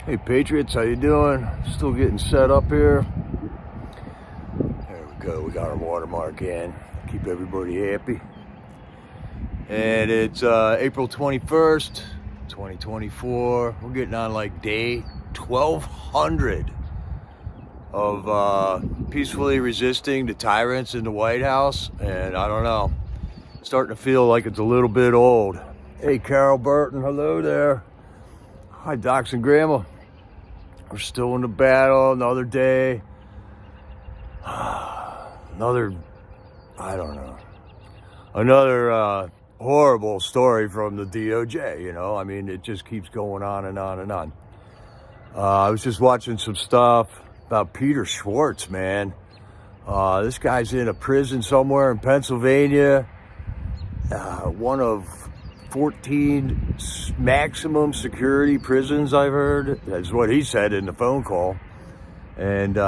Hey Patriots, how you doing? Still getting set up here. There we go, we got our watermark in. Keep everybody happy. And it's April 21st, 2024. We're getting on like day 1200 of peacefully resisting the tyrants in the White House. And I don't know, starting to feel like it's a little bit old. Hey Carol Burton, hello there. Hi Docs and Grandma. We're still in the battle, another day. Another horrible story from the DOJ, you know? I mean, it just keeps going on and on and on. I was just watching some stuff about Peter Schwartz, man. This guy's in a prison somewhere in Pennsylvania. One of 14 maximum security prisons, I've heard. That's what he said in the phone call. And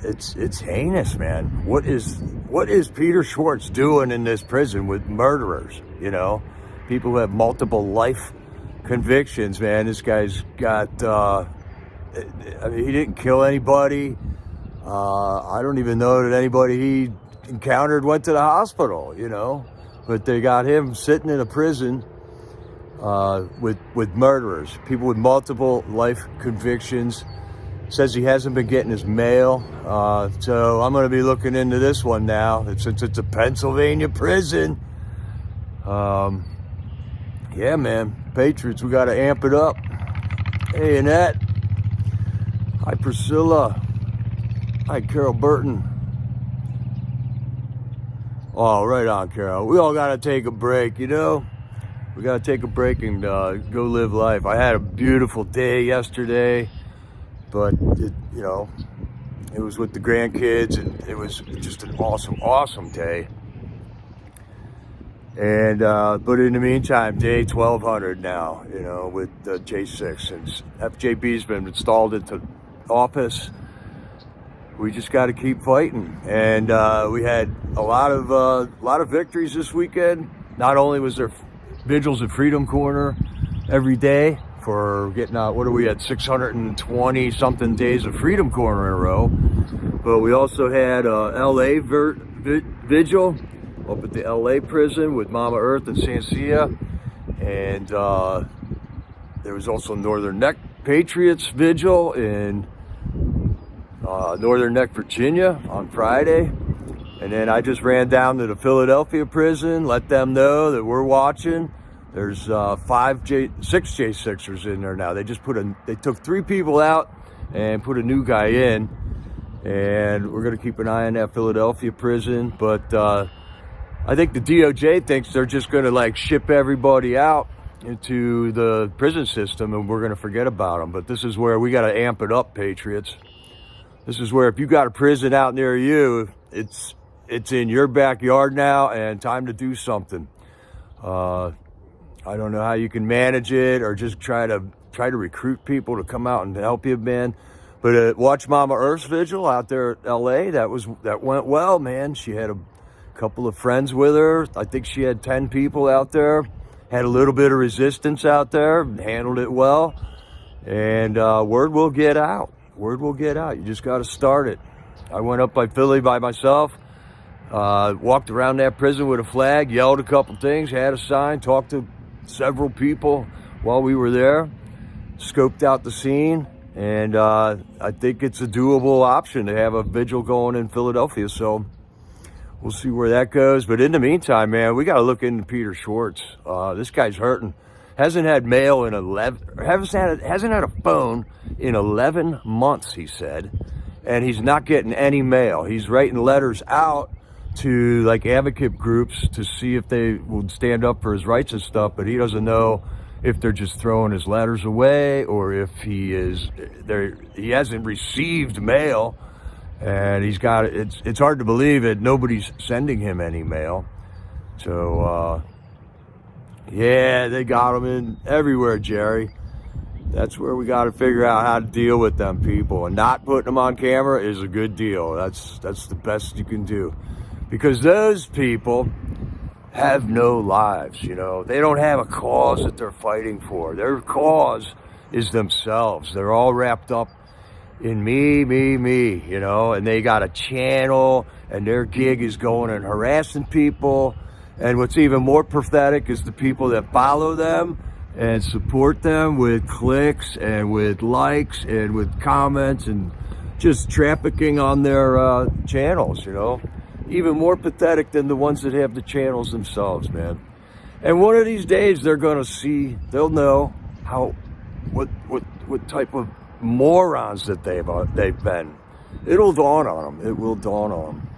it's heinous, man. What is Peter Schwartz doing in this prison with murderers, you know? People who have multiple life convictions, man. This guy's got, I mean, he didn't kill anybody. I don't even know that anybody he encountered went to the hospital, you know? But they got him sitting in a prison with murderers, people with multiple life convictions. Says he hasn't been getting his mail. So I'm going to be looking into this one now, since it's a Pennsylvania prison. Yeah, man. Patriots, we got to amp it up. Hey, Annette. Hi, Priscilla. Hi, Carol Burton. Oh, right on, Carol. We all got to take a break, you know? We got to take a break and go live life. I had a beautiful day yesterday, but, it was with the grandkids, and it was just an awesome day. And, but in the meantime, day 1200 now, you know, with J6. Since FJB's been installed into office, we just got to keep fighting. And we had a lot of victories this weekend. Not only was there vigils at FreedomCorner every day for getting out, what are we at, 620 something days of FreedomCorner in a row, but we also had LA vigil up at the LA prison with Mama Earth and Sancia, and there was also Northern Neck Patriots vigil in Northern Neck, Virginia on Friday. And then I just ran down to the Philadelphia prison, let them know that we're watching. There's 6 J6ers in there now. They just they took 3 people out and put a new guy in. And we're gonna keep an eye on that Philadelphia prison. But I think the DOJ thinks they're just gonna like ship everybody out into the prison system and we're gonna forget about them. But this is where we gotta amp it up, Patriots. This is where if you got a prison out near you, it's in your backyard now and time to do something. I don't know how you can manage it or just try to recruit people to come out and help you, man. But watch Mama Earth's vigil out there at LA. That went well, man. She had a couple of friends with her. I think she had 10 people out there. Had a little bit of resistance out there, handled it well. And word will get out. Word will get out. You just got to start it. I went up by Philly by myself, walked around that prison with a flag, yelled a couple things, had a sign, talked to several people while we were there, scoped out the scene, and I think it's a doable option to have a vigil going in Philadelphia. So we'll see where that goes. But in the meantime, man, we got to look into Peter Schwartz. This guy's hurting. Hasn't had mail in hasn't had a phone in 11 months, he said. And he's not getting any mail. He's writing letters out to like advocate groups to see if they would stand up for his rights and stuff, but he doesn't know if they're just throwing his letters away or if he hasn't received mail. And it's hard to believe that nobody's sending him any mail. So, yeah, they got him in everywhere, Jerry. That's where we got to figure out how to deal with them people. And not putting them on camera is a good deal. That's the best you can do. Because those people have no lives, you know. They don't have a cause that they're fighting for. Their cause is themselves. They're all wrapped up in me, you know, and they got a channel and their gig is going and harassing people. And what's even more pathetic is the people that follow them and support them with clicks and with likes and with comments and just trafficking on their channels, you know. Even more pathetic than the ones that have the channels themselves, man. And one of these days they're gonna see, they'll know what type of morons that they've been. It'll dawn on them. It will dawn on them.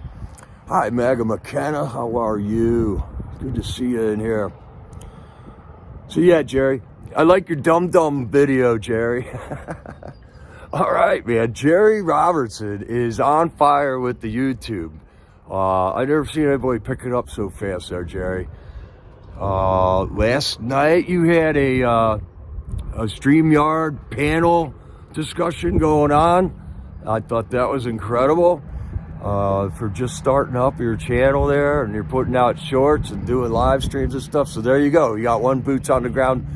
Hi, Maga McKenna. How are you? Good to see you in here. So yeah, Jerry, I like your dumb video, Jerry. All right, man. Jerry Robertson is on fire with the YouTube. I never seen anybody pick it up so fast there, Jerry. Last night you had a StreamYard panel discussion going on. I thought that was incredible. For just starting up your channel there, and you're putting out shorts and doing live streams and stuff. So there you go. You got one boots on the ground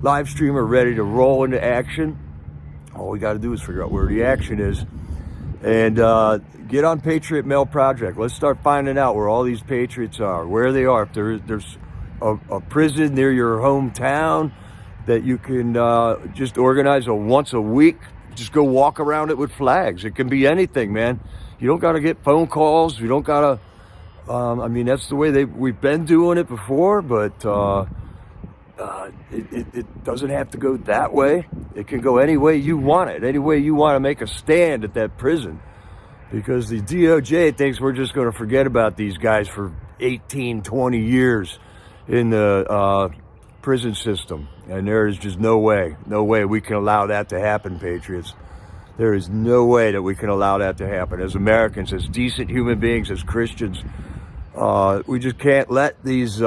live streamer ready to roll into action. All we got to do is figure out where the action is and get on Patriot Mail Project. Let's start finding out where all these patriots are, where they are. If there's a prison near your hometown that you can just organize a once a week, just go walk around it with flags. It can be anything, man. You don't got to get phone calls. You don't got to, I mean, that's the way we've been doing it before, but it doesn't have to go that way. It can go any way you want it, any way you want to make a stand at that prison. Because the DOJ thinks we're just going to forget about these guys for 18, 20 years in the prison system. And there is just no way we can allow that to happen, Patriots. There is no way that we can allow that to happen. As Americans, as decent human beings, as Christians, we just can't let these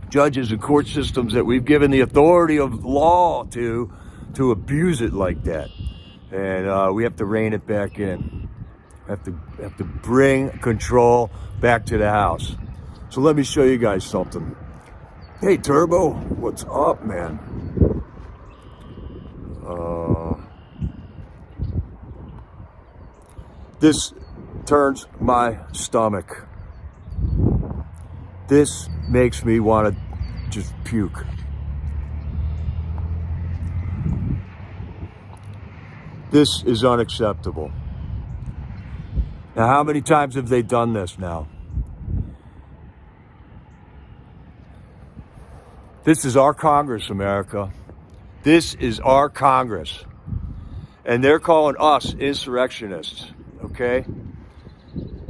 judges and court systems that we've given the authority of law to abuse it like that. And we have to rein it back in. Have to bring control back to the house. So let me show you guys something. Hey, Turbo, what's up, man? This turns my stomach. This makes me want to just puke. This is unacceptable. Now, how many times have they done this now? This is our Congress, America. This is our Congress. And they're calling us insurrectionists, okay?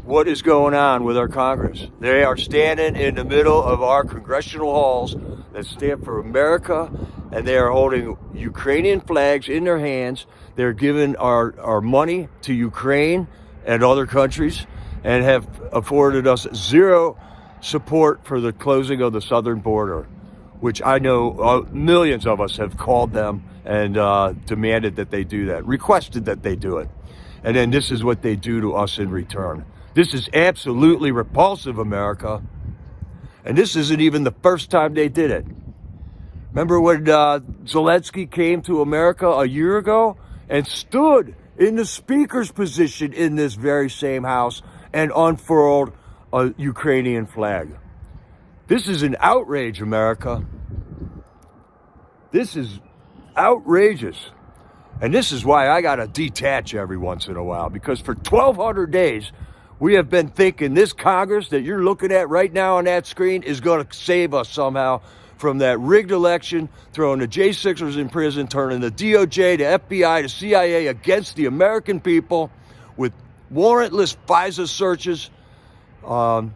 What is going on with our Congress? They are standing in the middle of our congressional halls that stand for America, and they are holding Ukrainian flags in their hands. They're giving our money to Ukraine and other countries and have afforded us zero support for the closing of the southern border, which I know millions of us have called them and demanded that they do that, requested that they do it. And then this is what they do to us in return. This is absolutely repulsive, America. And this isn't even the first time they did it. Remember when Zelensky came to America a year ago and stood in the speaker's position in this very same house and unfurled a Ukrainian flag? This is an outrage, America. This is outrageous. And this is why I got to detach every once in a while, because for 1,200 days, we have been thinking this Congress that you're looking at right now on that screen is going to save us somehow from that rigged election, throwing the J6ers in prison, turning the DOJ to FBI to CIA against the American people with warrantless FISA searches. And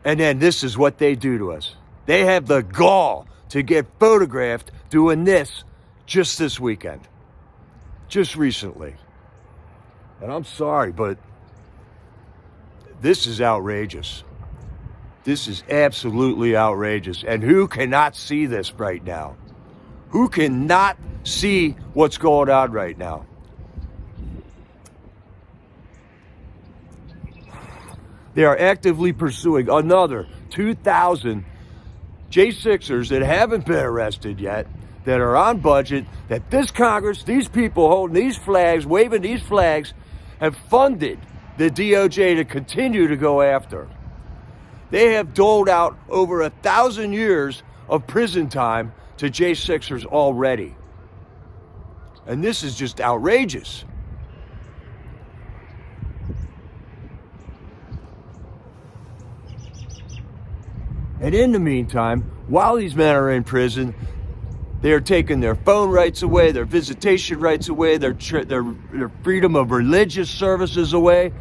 then this is what they do to us. They have the gall to get photographed doing this just this weekend, just recently. And I'm sorry, but this is outrageous. This is absolutely outrageous. And who cannot see this right now? Who cannot see what's going on right now? They are actively pursuing another 2,000 J6ers that haven't been arrested yet, that are on budget, that this Congress, these people holding these flags, waving these flags, have funded the DOJ to continue to go after. They have doled out over 1,000 years of prison time to J6ers already. And this is just outrageous. And in the meantime, while these men are in prison, they are taking their phone rights away, their visitation rights away, their freedom of religious services away,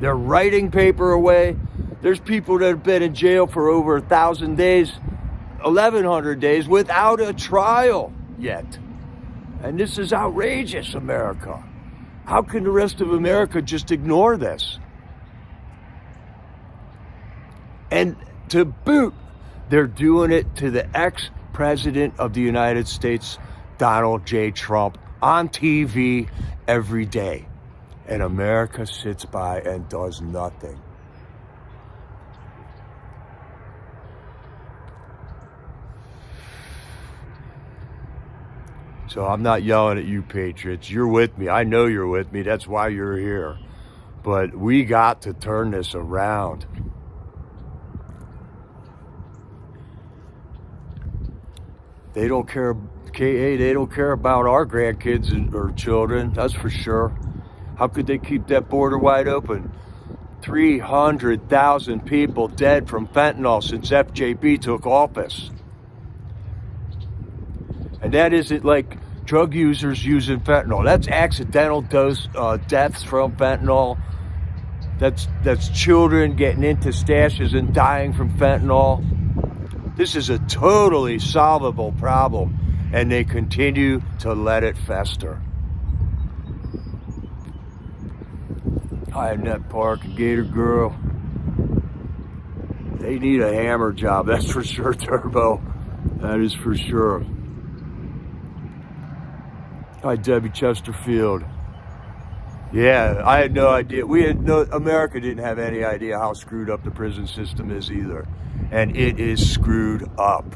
their writing paper away. There's people that have been in jail for over 1,000 days, 1,100 days without a trial yet. And this is outrageous, America. How can the rest of America just ignore this? And to boot, they're doing it to the ex-president of the United States, Donald J. Trump, on TV every day. And America sits by and does nothing. So I'm not yelling at you, patriots. You're with me. I know you're with me. That's why you're here. But we got to turn this around. They don't care, KA, they don't care about our grandkids or children, that's for sure. How could they keep that border wide open? 300,000 people dead from fentanyl since FJB took office. And that isn't like drug users using fentanyl. That's accidental deaths from fentanyl. That's children getting into stashes and dying from fentanyl. This is a totally solvable problem, and they continue to let it fester. Hi, Net Park and Gator Girl. They need a hammer job, that's for sure, Turbo. That is for sure. Hi, Debbie Chesterfield. Yeah, I had no idea. America didn't have any idea how screwed up the prison system is either. And it is screwed up.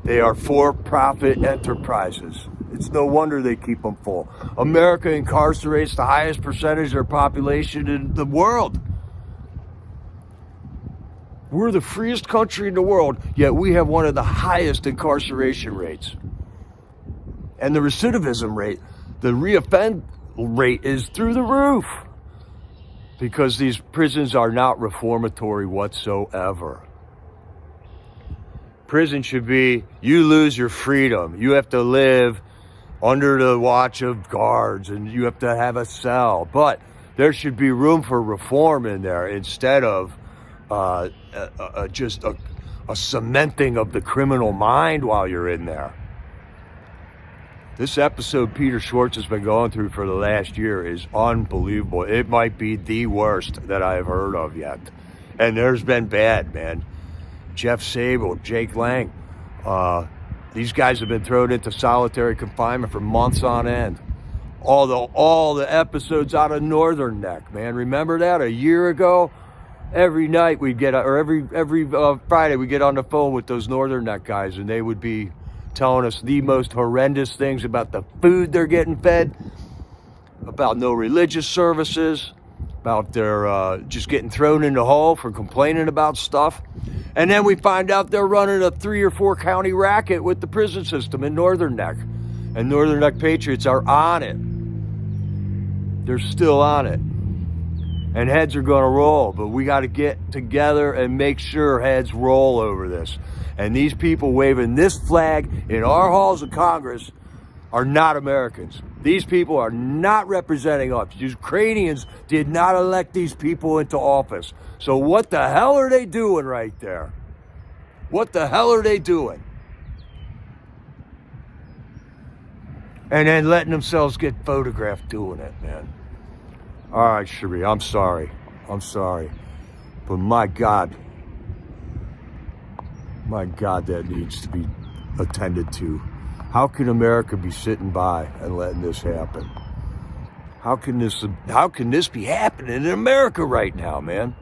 They are for-profit enterprises. It's no wonder they keep them full. America incarcerates the highest percentage of their population in the world. We're the freest country in the world, yet we have one of the highest incarceration rates. And the recidivism rate, the reoffend rate is through the roof. Because these prisons are not reformatory whatsoever. Prison should be, you lose your freedom. You have to live under the watch of guards and you have to have a cell. But there should be room for reform in there instead of just a cementing of the criminal mind while you're in there. This episode Peter Schwartz has been going through for the last year is unbelievable. It might be the worst that I've heard of yet. And there's been bad, man. Jeff Sable, Jake Lang. These guys have been thrown into solitary confinement for months on end. All the episodes out of Northern Neck, man. Remember that? A year ago? Every night we'd get, or every Friday we'd get on the phone with those Northern Neck guys and they would be telling us the most horrendous things about the food they're getting fed, about no religious services, about their just getting thrown in the hole for complaining about stuff. And then we find out they're running a 3 or 4 county racket with the prison system in Northern Neck. And Northern Neck Patriots are on it. They're still on it. And heads are going to roll, but we got to get together and make sure heads roll over this. And these people waving this flag in our halls of Congress are not Americans. These people are not representing us. Ukrainians did not elect these people into office. So what the hell are they doing right there? What the hell are they doing? And then letting themselves get photographed doing it, man. All right, Cherie, I'm sorry. But my God, that needs to be attended to. How can America be sitting by and letting this happen? How can this be happening in America right now, man?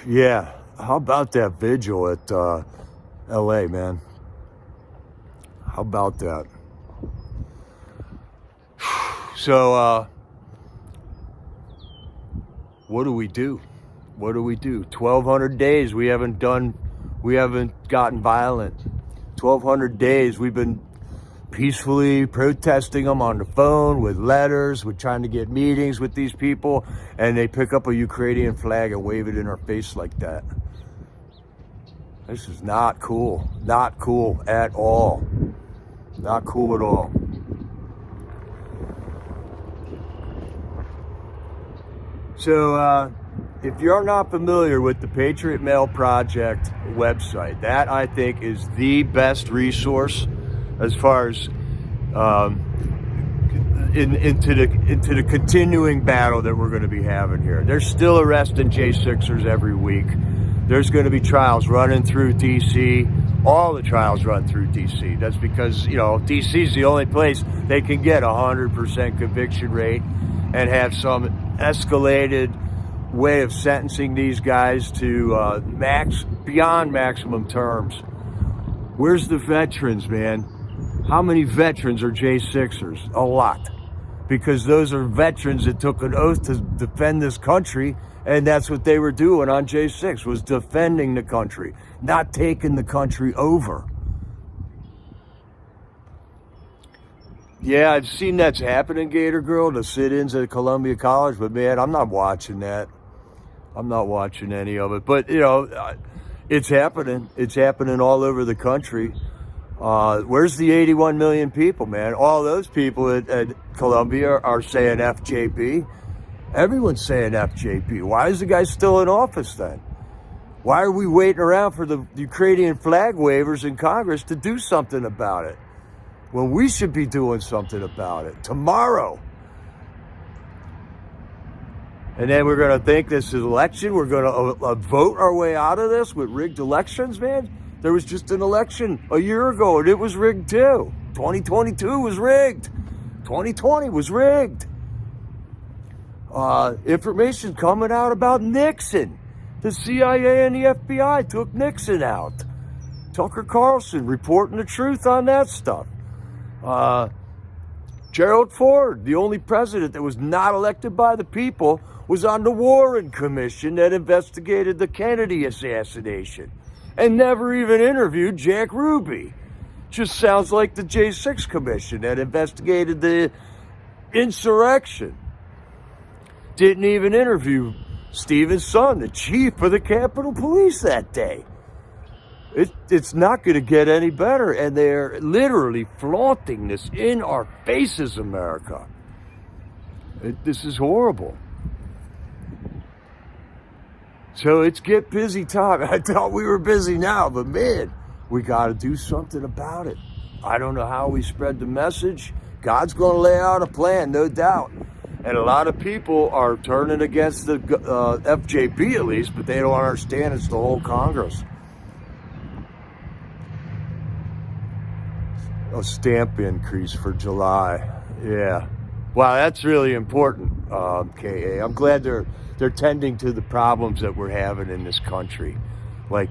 Yeah, how about that vigil at LA, man. How about that? So, what do we do? What do we do? 1,200 days we haven't gotten violent. 1,200 days we've been peacefully protesting them on the phone, with letters, with trying to get meetings with these people, and they pick up a Ukrainian flag and wave it in our face like that. This is not cool. Not cool at all. Not cool at all. So, if you're not familiar with the Patriot Mail Project website, that I think is the best resource as far as into the continuing battle that we're going to be having here. They're still arresting J6ers every week. There's going to be trials running through D.C. All the trials run through D.C. That's because, you know, D.C. is the only place they can get 100% conviction rate and have some escalated way of sentencing these guys to beyond maximum terms. Where's the veterans, man? How many veterans are J6ers? A lot. Because those are veterans that took an oath to defend this country, and that's what they were doing on J6, was defending the country, not taking the country over. Yeah, I've seen that's happening, Gator Girl, the sit-ins at Columbia College, but man, I'm not watching that. I'm not watching any of it. But, you know, it's happening. It's happening all over the country. Where's the 81 million people, man? All those people at Columbia are saying FJP. Everyone's saying FJP. Why is the guy still in office then? Why are we waiting around for the Ukrainian flag wavers in Congress to do something about it, when we should be doing something about it tomorrow? And then we're going to think this is election. We're going to vote our way out of this with rigged elections, man. There was just an election a year ago, and it was rigged too. 2022 was rigged. 2020 was rigged. Information coming out about Nixon. The CIA and the FBI took Nixon out. Tucker Carlson reporting the truth on that stuff. Gerald Ford, the only president that was not elected by the people, was on the Warren Commission that investigated the Kennedy assassination and never even interviewed Jack Ruby. Just sounds like the J6 Commission that investigated the insurrection. Didn't even interview Stephen's son, the chief of the Capitol Police that day. It's not going to get any better, and they're literally flaunting this in our faces, America. This is horrible. So it's get busy time. I thought we were busy now, but man, we got to do something about it. I don't know how we spread the message. God's going to lay out a plan, no doubt. And a lot of people are turning against the FJP at least, but they don't understand it's the whole Congress. A stamp increase for July. Yeah. Wow, that's really important, KA. I'm glad they're tending to the problems that we're having in this country, like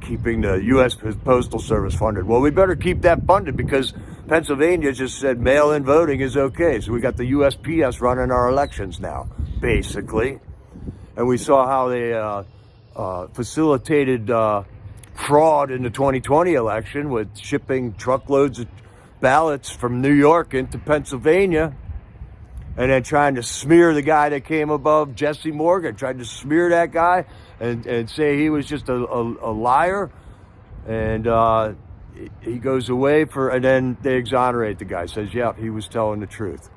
keeping the U.S. Postal Service funded. Well, we better keep that funded because Pennsylvania just said mail-in voting is okay. So we got the USPS running our elections now, basically. And we saw how they facilitated fraud in the 2020 election with shipping truckloads of ballots from New York into Pennsylvania, and then trying to smear the guy that came above, Jesse Morgan, tried to smear that guy and say he was just a liar. And he goes away and then they exonerate the guy, says, yeah, he was telling the truth.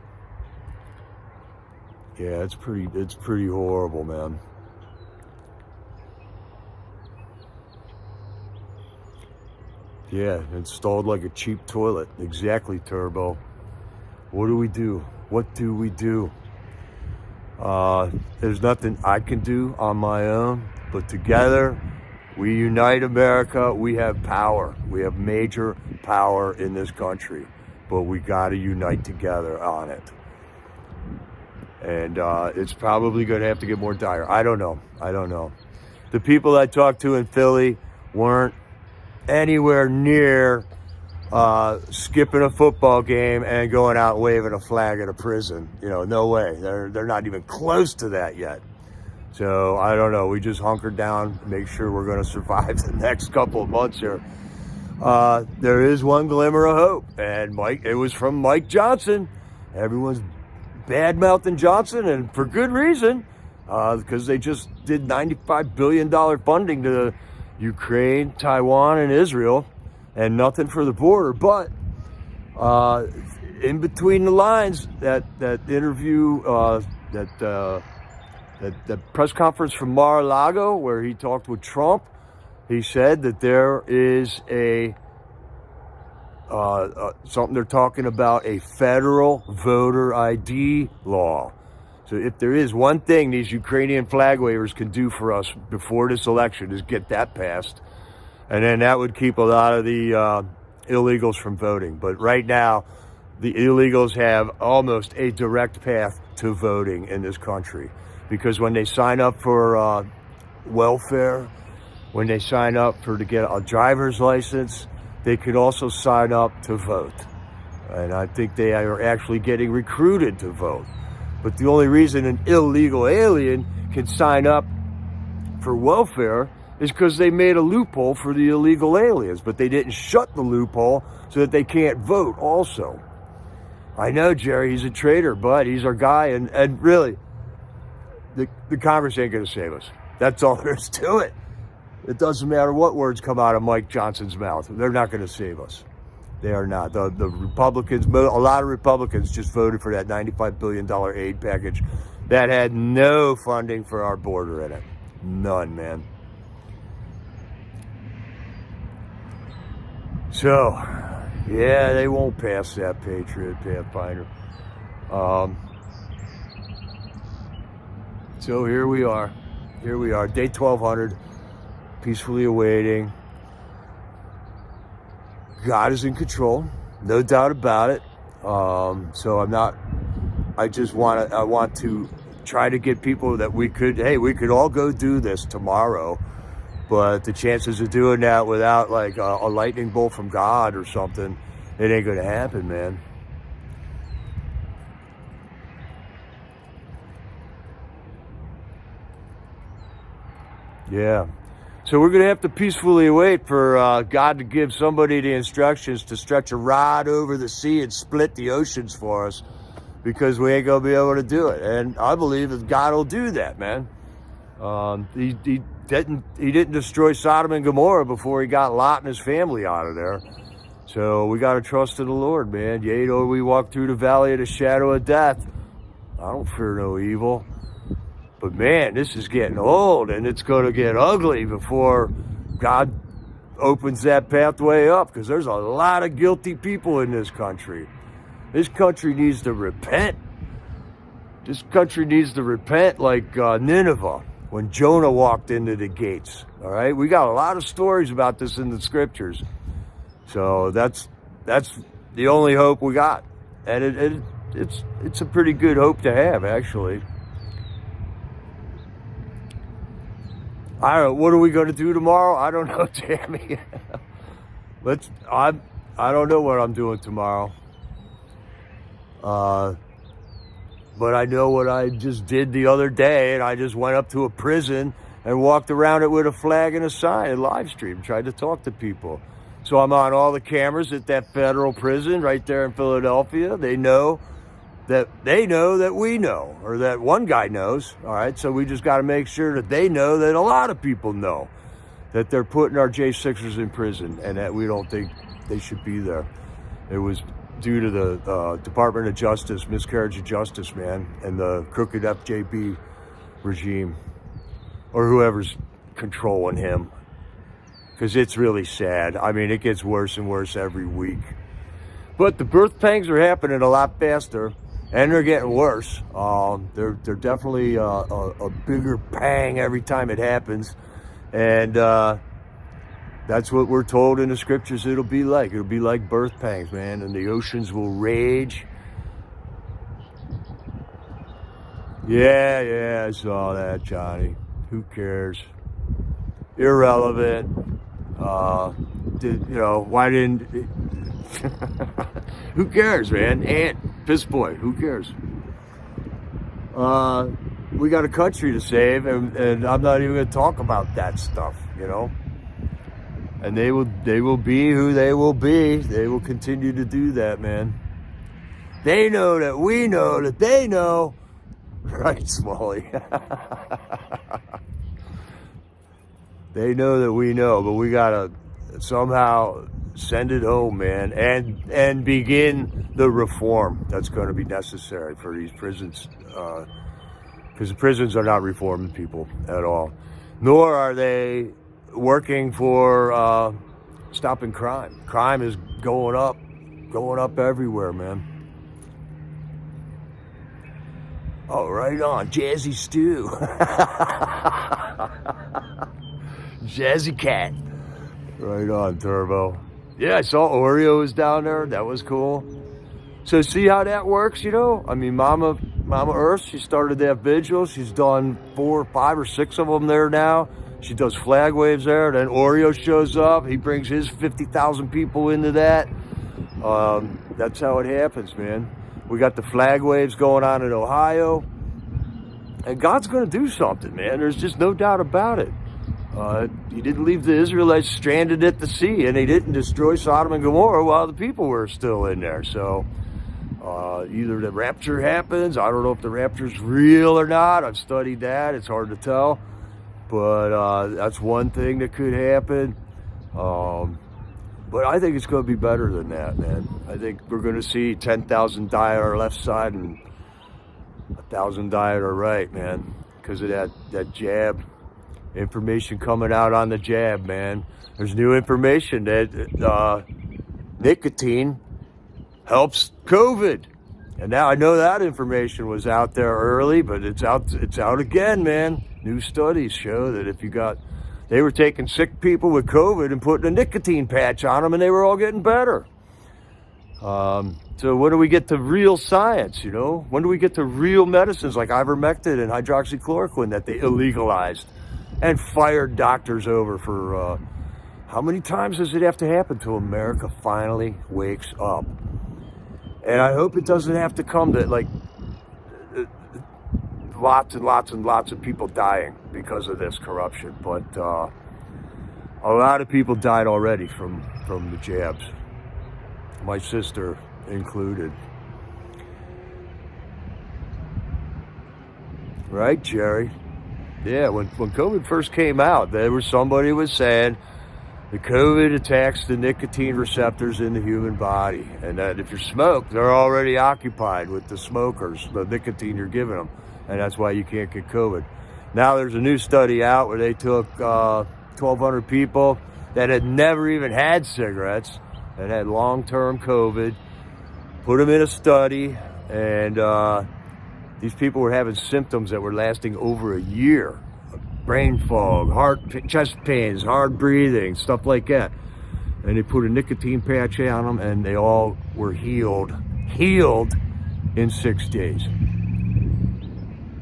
Yeah, it's pretty horrible, man. Yeah, installed like a cheap toilet. Exactly, Turbo. What do we do? What do we do? There's nothing I can do on my own, but together we unite America. We have power. We have major power in this country, but we got to unite together on it. And it's probably going to have to get more dire. I don't know. The people I talked to in Philly weren't anywhere near skipping a football game and going out waving a flag at a prison. You know, no way. They're not even close to that yet. So I don't know. We just hunkered down, make sure we're going to survive the next couple of months here. There is one glimmer of hope, and it was from Mike Johnson. Everyone's bad-mouthing Johnson, and for good reason, because they just did $95 billion funding to Ukraine, Taiwan, and Israel, and nothing for the border. But in between the lines, that interview, that press conference from Mar-a-Lago where he talked with Trump, he said that there is something they're talking about, a federal voter ID law. So if there is one thing these Ukrainian flag wavers can do for us before this election is get that passed. And then that would keep a lot of the illegals from voting. But right now, the illegals have almost a direct path to voting in this country. Because when they sign up for welfare, when they sign up to get a driver's license, they could also sign up to vote. And I think they are actually getting recruited to vote. But the only reason an illegal alien can sign up for welfare is because they made a loophole for the illegal aliens, but they didn't shut the loophole so that they can't vote also. I know, Jerry, he's a traitor, but he's our guy, and really, the Congress ain't going to save us. That's all there is to it. It doesn't matter what words come out of Mike Johnson's mouth. They're not going to save us. They are not. The Republicans, a lot of Republicans just voted for that $95 billion aid package that had no funding for our border in it. None, man. So, yeah, they won't pass that Patriot Pathfinder. So here we are. Here we are, day 1200, peacefully awaiting. God is in control, no doubt about it. So I want to try to get people that we could all go do this tomorrow. But the chances of doing that without like a lightning bolt from God or something, it ain't gonna happen, man. Yeah. So we're going to have to peacefully wait for God to give somebody the instructions to stretch a rod over the sea and split the oceans for us, because we ain't going to be able to do it. And I believe that God will do that, man. He didn't destroy Sodom and Gomorrah before he got Lot and his family out of there. So we got to trust in the Lord, man. Yea, though we walk through the valley of the shadow of death, I don't fear no evil. But man, this is getting old, and it's going to get ugly before God opens that pathway up, because there's a lot of guilty people in this country. This country needs to repent. This country needs to repent like Nineveh when Jonah walked into the gates. All right, we got a lot of stories about this in the scriptures. So that's the only hope we got, and it's a pretty good hope to have, actually. I don't know. What are we going to do tomorrow? I don't know, Tammy. I don't know what I'm doing tomorrow. But I know what I just did the other day, and I just went up to a prison and walked around it with a flag and a sign and live stream, tried to talk to people. So I'm on all the cameras at that federal prison right there in Philadelphia. They know that we know, or that one guy knows. All right, so we just got to make sure that they know that a lot of people know that they're putting our J6ers in prison, and that we don't think they should be there. It was due to the Department of Justice, miscarriage of justice, man, and the crooked FJB regime, or whoever's controlling him, because it's really sad. I mean, it gets worse and worse every week. But the birth pangs are happening a lot faster, and they're getting worse. They're definitely a bigger pang every time it happens. And that's what we're told in the scriptures it'll be like. It'll be like birth pangs, man, and the oceans will rage. Yeah, I saw that, Johnny. Who cares? Irrelevant. why didn't, who cares, man? Piss boy, who cares? We got a country to save, and I'm not even going to talk about that stuff, And they will be who they will be. They will continue to do that, man. They know that we know that they know. Right, Smalley? They know that we know, but we gotta somehow send it home, man, and begin the reform that's going to be necessary for these prisons, because the prisons are not reforming people at all, nor are they working for stopping crime. Crime is going up everywhere, man. Oh, right on, Jazzy Stew. Jazzy Cat. Right on, Turbo. Yeah, I saw Oreo was down there. That was cool. So see how that works, I mean, Mama Earth, she started that vigil. She's done 4, 5, or 6 of them there now. She does flag waves there. Then Oreo shows up. He brings his 50,000 people into that. That's how it happens, man. We got the flag waves going on in Ohio. And God's going to do something, man. There's just no doubt about it. He didn't leave the Israelites stranded at the sea, and he didn't destroy Sodom and Gomorrah while the people were still in there. So either the rapture happens. I don't know if the rapture's real or not. I've studied that. It's hard to tell. But that's one thing that could happen. But I think it's going to be better than that, man. I think we're going to see 10,000 die on our left side and 1,000 die on our right, man, because of that jab. Information coming out on the jab, man. There's new information that nicotine helps COVID. And now I know that information was out there early, but it's out again, man. New studies show that they were taking sick people with COVID and putting a nicotine patch on them, and they were all getting better. So when do we get to real science, When do we get to real medicines like ivermectin and hydroxychloroquine that they illegalized and fired doctors over for, how many times does it have to happen till America finally wakes up? And I hope it doesn't have to come to, lots and lots and lots of people dying because of this corruption. But a lot of people died already from the jabs, my sister included. Right, Jerry? Yeah, when COVID first came out, somebody was saying the COVID attacks the nicotine receptors in the human body, and that if you smoke, they're already occupied with the smokers, the nicotine you're giving them, and that's why you can't get COVID. Now there's a new study out where they took 1,200 people that had never even had cigarettes and had long-term COVID, put them in a study, and these people were having symptoms that were lasting over a year. Brain fog, chest pains, hard breathing, stuff like that. And they put a nicotine patch on them, and they all were healed in 6 days.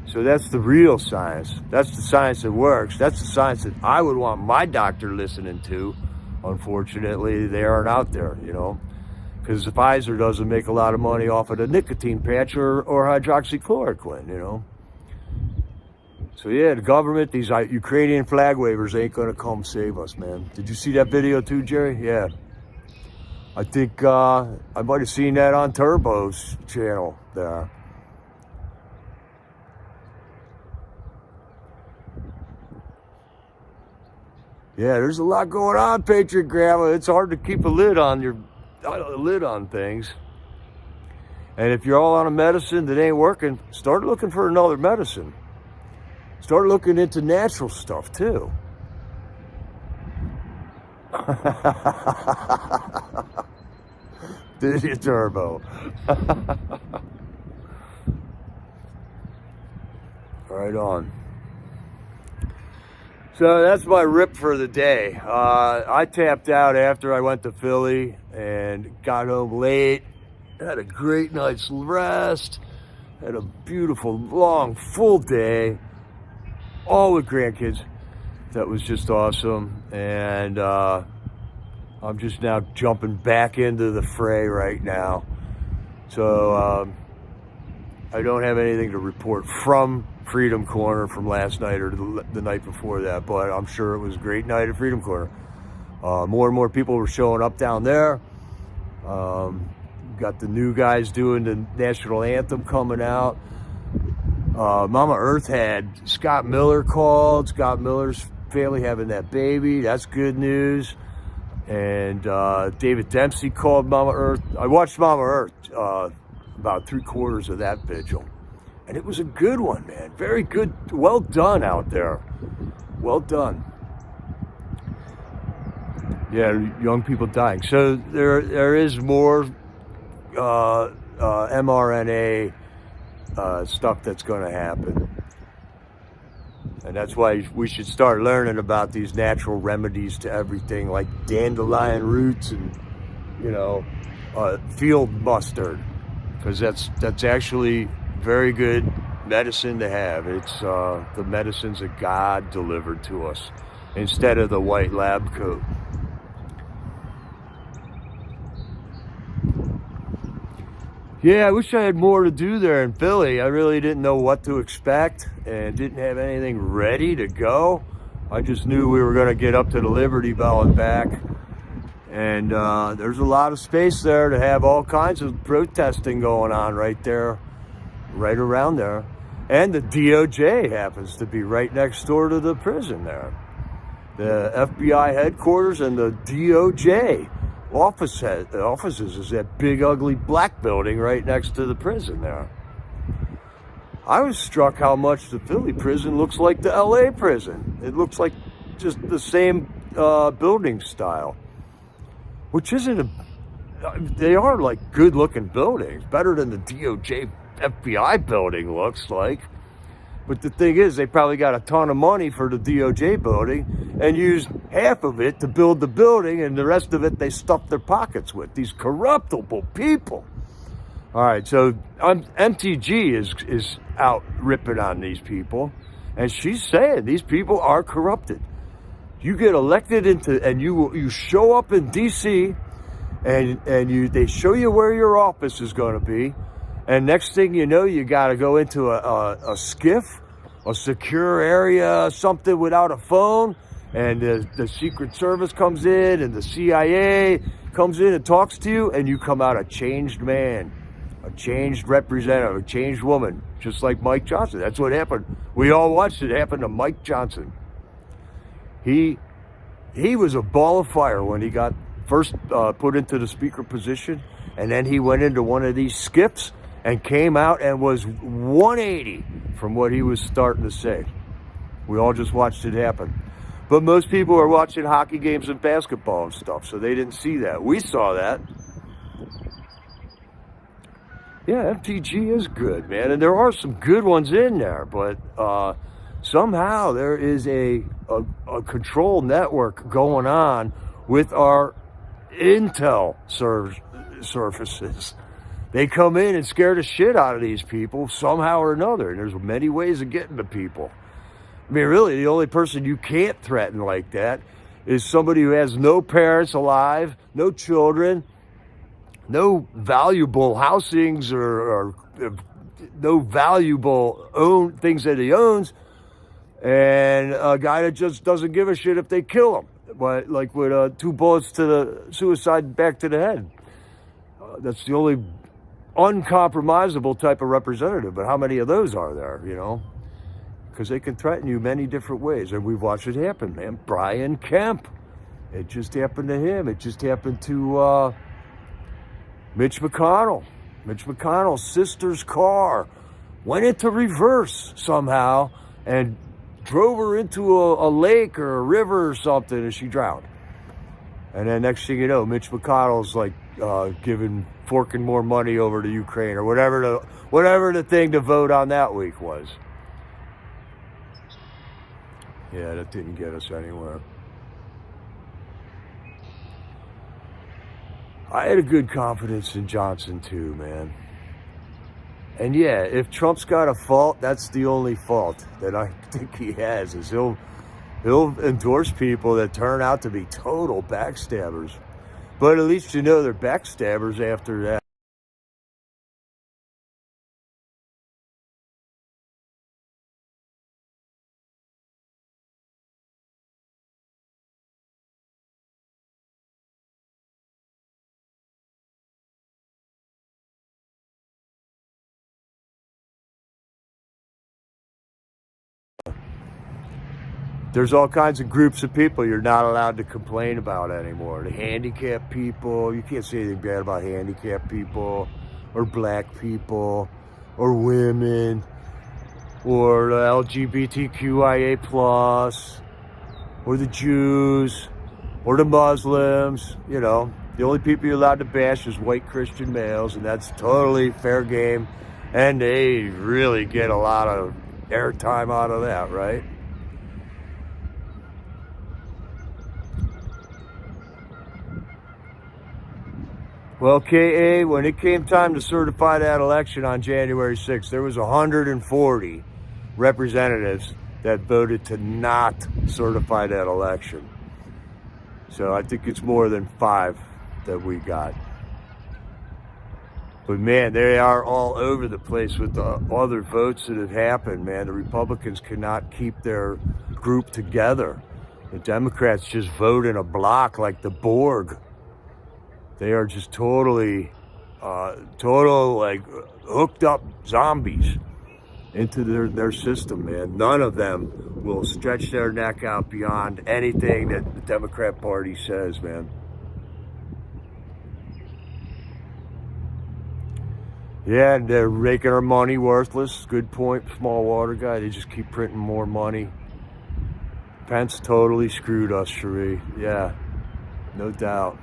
So that's the real science. That's the science that works. That's the science that I would want my doctor listening to. Unfortunately, they aren't out there, because Pfizer doesn't make a lot of money off of the nicotine patch or hydroxychloroquine, So yeah, the government, these Ukrainian flag wavers ain't gonna come save us, man. Did you see that video too, Jerry? Yeah. I think I might have seen that on Turbo's channel there. Yeah, there's a lot going on, Patriot Grandma. It's hard to keep a lid on things. And if you're all on a medicine that ain't working, start looking for another medicine. Start looking into natural stuff too. Did you, Turbo? Right on. So that's my rip for the day. I tapped out after I went to Philly and got home late. Had a great night's rest. Had a beautiful, long, full day. All with grandkids. That was just awesome. And I I'm just now jumping back into the fray right now. So I don't have anything to report from Freedom Corner from last night or the night before that, but I'm sure it was a great night at Freedom Corner. More and more people were showing up down there. Got the new guys doing the national anthem coming out. Mama Earth had Scott Miller called. Scott Miller's family having that baby. That's good news. And David Dempsey called Mama Earth. I watched Mama Earth about 3/4 of that vigil. And it was a good one, man. Very good. Well done out there. Well done. Yeah, young people dying. So there is more mRNA stuff that's going to happen. And that's why we should start learning about these natural remedies to everything, like dandelion roots and, field mustard, because that's actually very good medicine to have. It's the medicines that God delivered to us instead of the white lab coat. Yeah, I wish I had more to do there in Philly. I really didn't know what to expect and didn't have anything ready to go. I just knew we were going to get up to the Liberty Bell and back. And there's a lot of space there to have all kinds of protesting going on right there, right around there. And the DOJ happens to be right next door to the prison there. The FBI headquarters and the DOJ offices is that big ugly black building right next to the prison there. I was struck how much the Philly prison looks like the LA prison. It looks like just the same building style, which isn't they are like good looking buildings, better than the DOJ FBI building looks like. But the thing is, they probably got a ton of money for the DOJ building and used half of it to build the building, and the rest of it they stuffed their pockets with. These corruptible people. All right, so MTG is out ripping on these people, and she's saying these people are corrupted. You get elected and you show up in D.C. and they show you where your office is going to be. And next thing you know, you got to go into a skiff, a secure area, something without a phone. And the Secret Service comes in and the CIA comes in and talks to you. And you come out a changed man, a changed representative, a changed woman, just like Mike Johnson. That's what happened. We all watched it happen to Mike Johnson. He was a ball of fire when he got first put into the speaker position. And then he went into one of these skiffs and came out and was 180 from what he was starting to say. We all just watched it happen. But most people are watching hockey games and basketball and stuff, so they didn't see that. We saw that. Yeah, MTG is good, man. And there are some good ones in there, but somehow there is a control network going on with our intel surfaces. They come in and scare the shit out of these people somehow or another. And there's many ways of getting to people. I mean, really, the only person you can't threaten like that is somebody who has no parents alive, no children, no valuable housings or no valuable things that he owns, and a guy that just doesn't give a shit if they kill him, but like with 2 bullets to the suicide back to the head. That's the only uncompromisable type of representative. But how many of those are there, Because they can threaten you many different ways. And we've watched it happen, man. Brian Kemp. It just happened to him. It just happened to Mitch McConnell. Mitch McConnell's sister's car went into reverse somehow and drove her into a lake or a river or something, and she drowned. And then next thing you know, Mitch McConnell's like forking more money over to Ukraine or whatever the thing to vote on that week was. Yeah, that didn't get us anywhere. I had a good confidence in Johnson too, man. And yeah, if Trump's got a fault, that's the only fault that I think he has, is he'll endorse people that turn out to be total backstabbers. But at least you know they're backstabbers after that. There's all kinds of groups of people you're not allowed to complain about anymore. The handicapped people, you can't say anything bad about handicapped people, or black people, or women, or the LGBTQIA+, or the Jews, or the Muslims. You know, the only people you're allowed to bash is white Christian males, and that's totally fair game, and they really get a lot of airtime out of that, right? Well, KA, when it came time to certify that election on January 6th, there was 140 representatives that voted to not certify that election. So I think it's more than 5 that we got. But man, they are all over the place with the other votes that have happened, man. The Republicans cannot keep their group together. The Democrats just vote in a block like the Borg. They are just totally, like hooked up zombies into their system, man. None of them will stretch their neck out beyond anything that the Democrat Party says, man. Yeah, and they're making our money worthless. Good point, small water guy. They just keep printing more money. Pence totally screwed us, Cherie. Yeah, no doubt.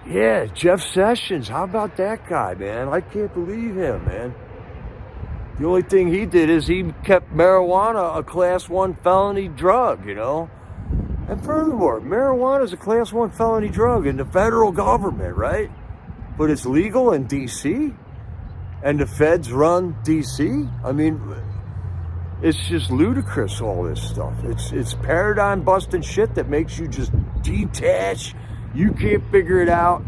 Yeah, Jeff Sessions. How about that guy, man? I can't believe him, man. The only thing he did is he kept marijuana a Class 1 felony drug, you know? And furthermore, marijuana is a Class 1 felony drug in the federal government, right? But it's legal in D.C.? And the feds run D.C.? I mean, it's just ludicrous, all this stuff. It's paradigm-busting shit that makes you just detach. You can't figure it out.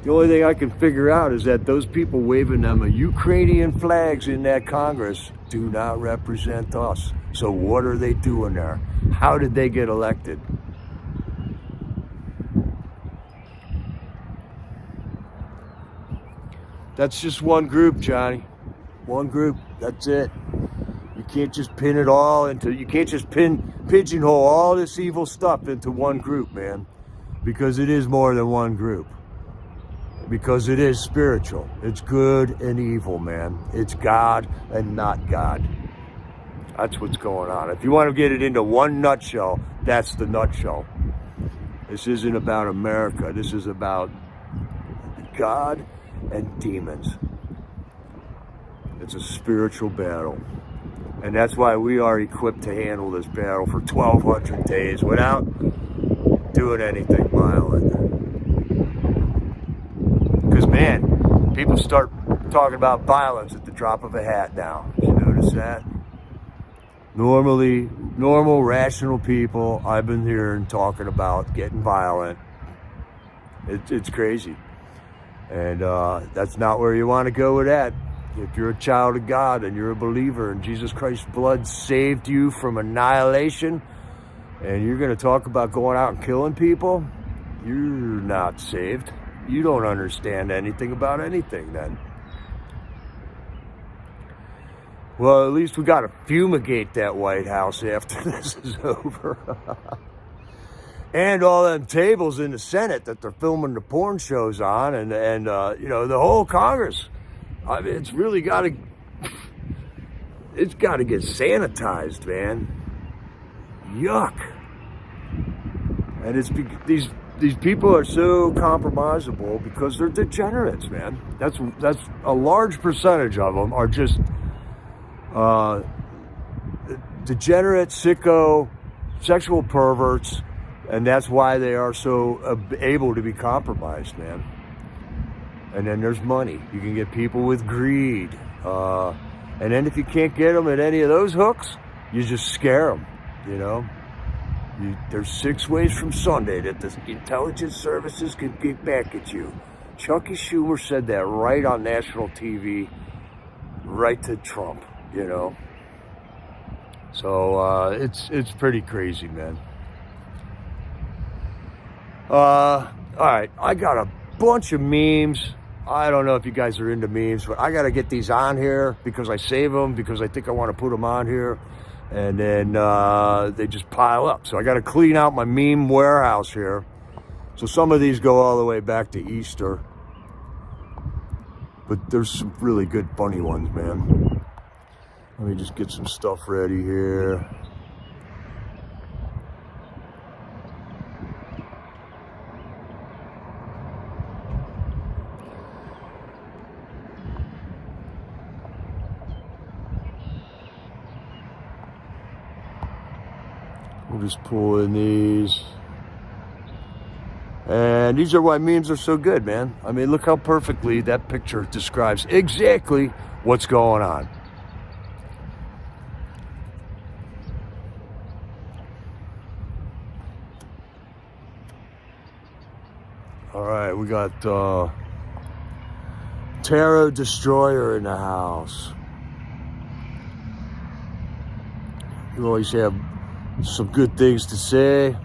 The only thing I can figure out is that those people waving them Ukrainian flags in that Congress do not represent us. So what are they doing there? How did they get elected? That's just one group, Johnny. One group. That's it. You can't just pin it all into, you can't just pigeonhole all this evil stuff into one group, man. Because it is more than one group. Because it is spiritual. It's good and evil, man. It's God and not God. That's what's going on. If you want to get it into one nutshell, that's the nutshell. This isn't about America. This is about God and demons. It's a spiritual battle. And that's why we are equipped to handle this battle for 1,200 days without doing anything violent. Because, man, people start talking about violence at the drop of a hat now. Did you notice that? Normal, rational people, I've been hearing talking about getting violent. It's crazy. And that's not where you want to go with that. If you're a child of God and you're a believer and Jesus Christ's blood saved you from annihilation, and you're going to talk about going out and killing people, you're not saved. You don't understand anything about anything then. Well, at least we got to fumigate that White House after this is over. And all them tables in the Senate that they're filming the porn shows on, and you know, the whole Congress. I mean, it's really got to, it's got to get sanitized, man. Yuck. And it's these people are so compromisable because they're degenerates, man. That's a large percentage of them are just degenerate, sicko, sexual perverts, and that's why they are so able to be compromised, man. And then there's money. You can get people with greed. And then if you can't get them at any of those hooks, you just scare them, you know. There's 6 ways from Sunday that the intelligence services can get back at you. Chucky Schumer said that right on national TV, right to Trump, you know. So it's pretty crazy, man. All right, I got a bunch of memes. I don't know if you guys are into memes, but I got to get these on here because I save them because I think I want to put them on here. And then they just pile up. So I got to clean out my meme warehouse here. So some of these go all the way back to Easter. But there's some really good funny ones, man. Let me just get some stuff ready here. We'll just pull in these. And these are why memes are so good, man. I mean, look how perfectly that picture describes exactly what's going on. All right, we got Tarot Destroyer in the house. You always have some good things to say.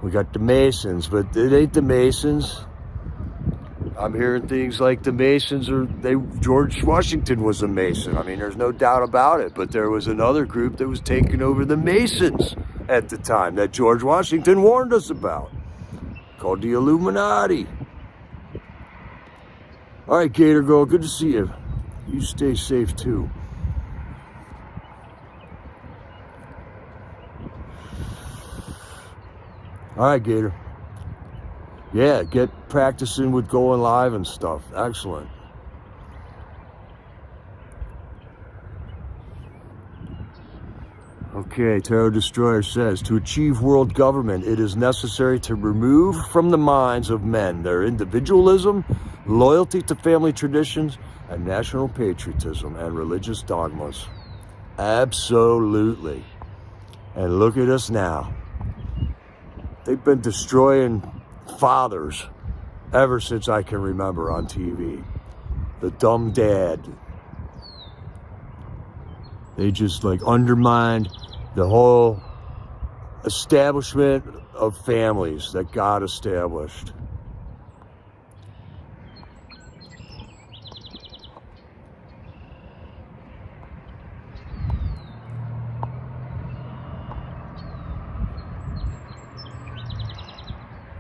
We got the Masons, but it ain't the Masons. I'm hearing things like the Masons George Washington was a Mason. I mean, there's no doubt about it, but there was another group that was taking over the Masons at the time that George Washington warned us about, called the Illuminati. All right, Gator Girl, good to see you. You stay safe too. All right, Gator. Yeah, get practicing with going live and stuff. Excellent. Okay, Tarot Destroyer says, to achieve world government, it is necessary to remove from the minds of men their individualism, loyalty to family traditions, and national patriotism and religious dogmas. Absolutely. And look at us now. They've been destroying fathers ever since I can remember on TV. The dumb dad. They just like undermined the whole establishment of families that God established.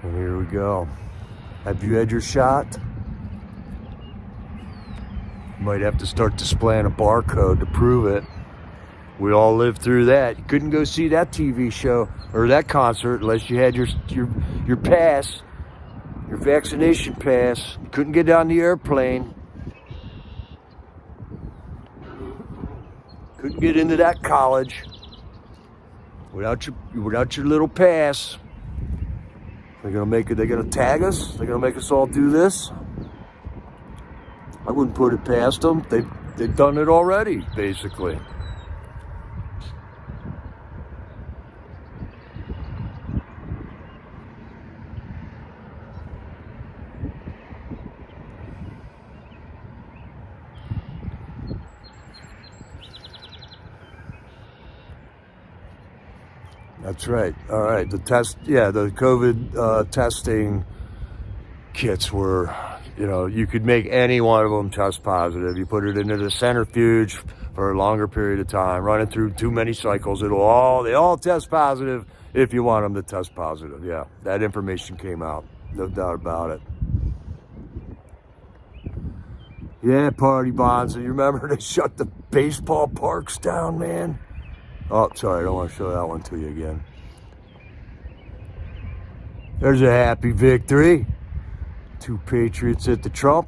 And here we go. Have you had your shot? You might have to start displaying a barcode to prove it. We all lived through that. You couldn't go see that TV show or that concert unless you had your pass, your vaccination pass. You couldn't get on the airplane. Couldn't get into that college without your little pass. They're gonna tag us? They're gonna make us all do this? I wouldn't put it past them. They've done it already, basically. That's right. All right. The COVID testing kits were, you could make any one of them test positive. You put it into the centrifuge for a longer period of time, run it through too many cycles. They all test positive if you want them to test positive. Yeah, that information came out. No doubt about it. Yeah, Party Bonds. You remember they shut the baseball parks down, man? Oh, sorry, I don't want to show that one to you again. There's a happy victory. 2 patriots at the Trump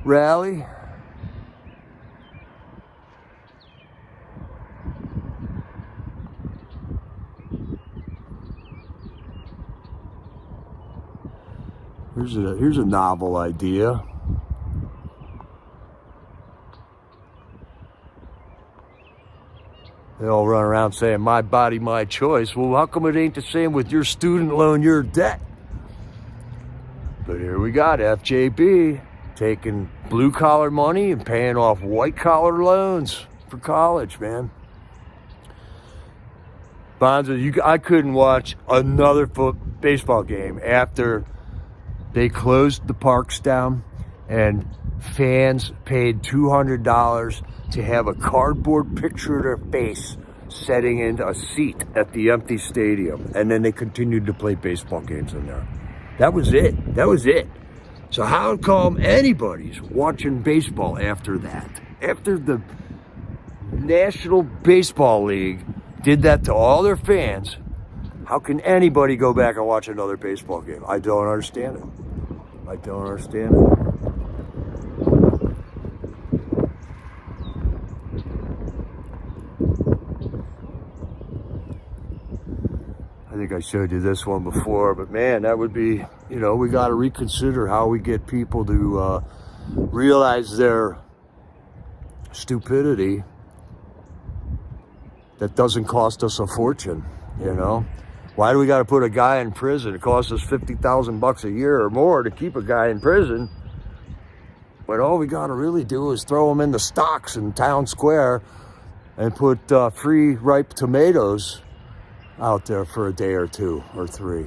rally. Here's a novel idea. They all run around saying, my body, my choice. Well, how come it ain't the same with your student loan, your debt? But here we got FJB taking blue-collar money and paying off white-collar loans for college, man. Bonzo, I couldn't watch another baseball game after they closed the parks down and fans paid $200 to have a cardboard picture of their face setting into a seat at the empty stadium. And then they continued to play baseball games in there. That was it. That was it. So how come anybody's watching baseball after that? After the National Baseball League did that to all their fans, how can anybody go back and watch another baseball game? I don't understand it. I don't understand it. I think I showed you this one before, but man, that would be, we got to reconsider how we get people to realize their stupidity. That doesn't cost us a fortune, Why do we got to put a guy in prison? It costs us $50,000 a year or more to keep a guy in prison. But all we got to really do is throw him in the stocks in town square and put free ripe tomatoes out there for a day or two or three.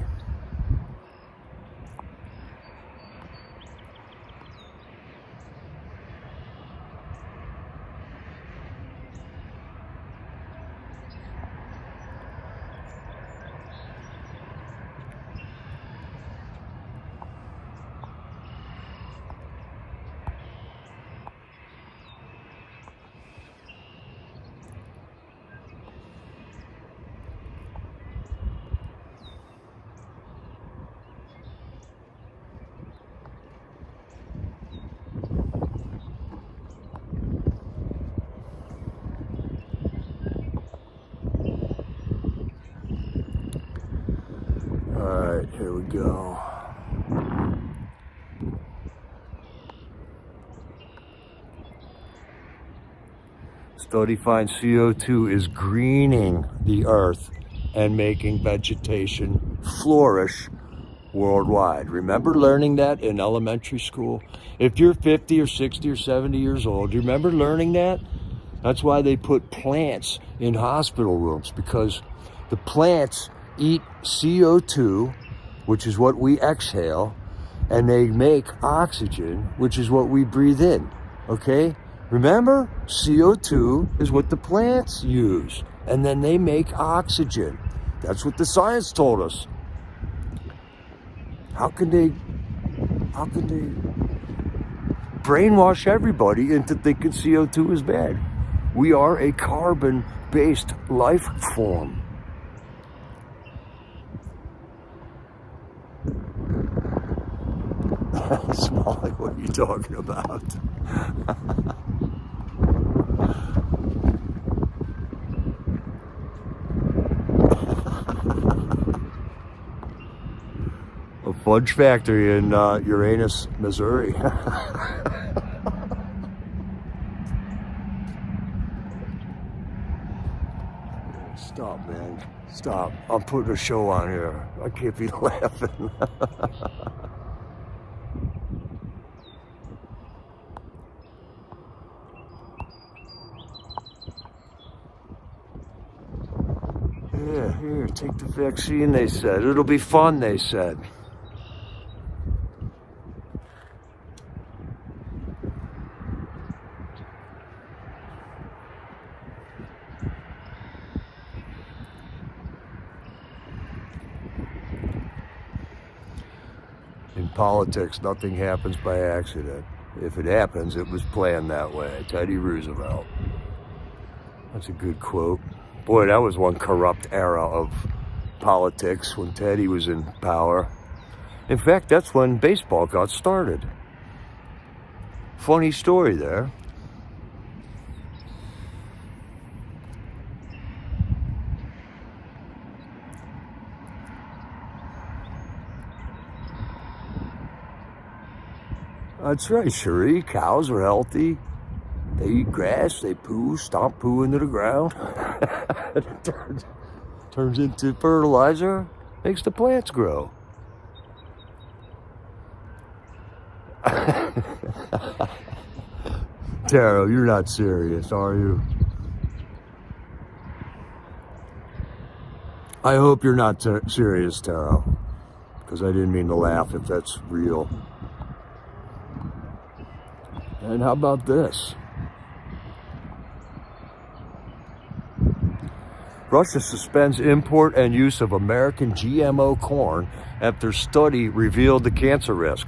All right, here we go. Study finds CO2 is greening the earth and making vegetation flourish worldwide. Remember learning that in elementary school? If you're 50 or 60 or 70 years old, do you remember learning that? That's why they put plants in hospital rooms, because the plants eat CO2, which is what we exhale, and they make oxygen, which is what we breathe in, okay? Remember, CO2 is what the plants use, and then they make oxygen. That's what the science told us. How can they brainwash everybody into thinking CO2 is bad? We are a carbon-based life form. Small, like, what are you talking about? A fudge factory in Uranus, Missouri. Stop, man. Stop. I'm putting a show on here. I can't be laughing. Yeah, here, take the vaccine, they said. It'll be fun, they said. In politics, nothing happens by accident. If it happens, it was planned that way. Teddy Roosevelt. That's a good quote. Boy, that was one corrupt era of politics when Teddy was in power. In fact, that's when baseball got started. Funny story there. That's right, Cherie. Cows are healthy. They eat grass, they poo, stomp poo into the ground. It turns into fertilizer, makes the plants grow. Taro, you're not serious, are you? I hope you're not serious, Taro, because I didn't mean to laugh if that's real. And how about this? Russia suspends import and use of American GMO corn after study revealed the cancer risk.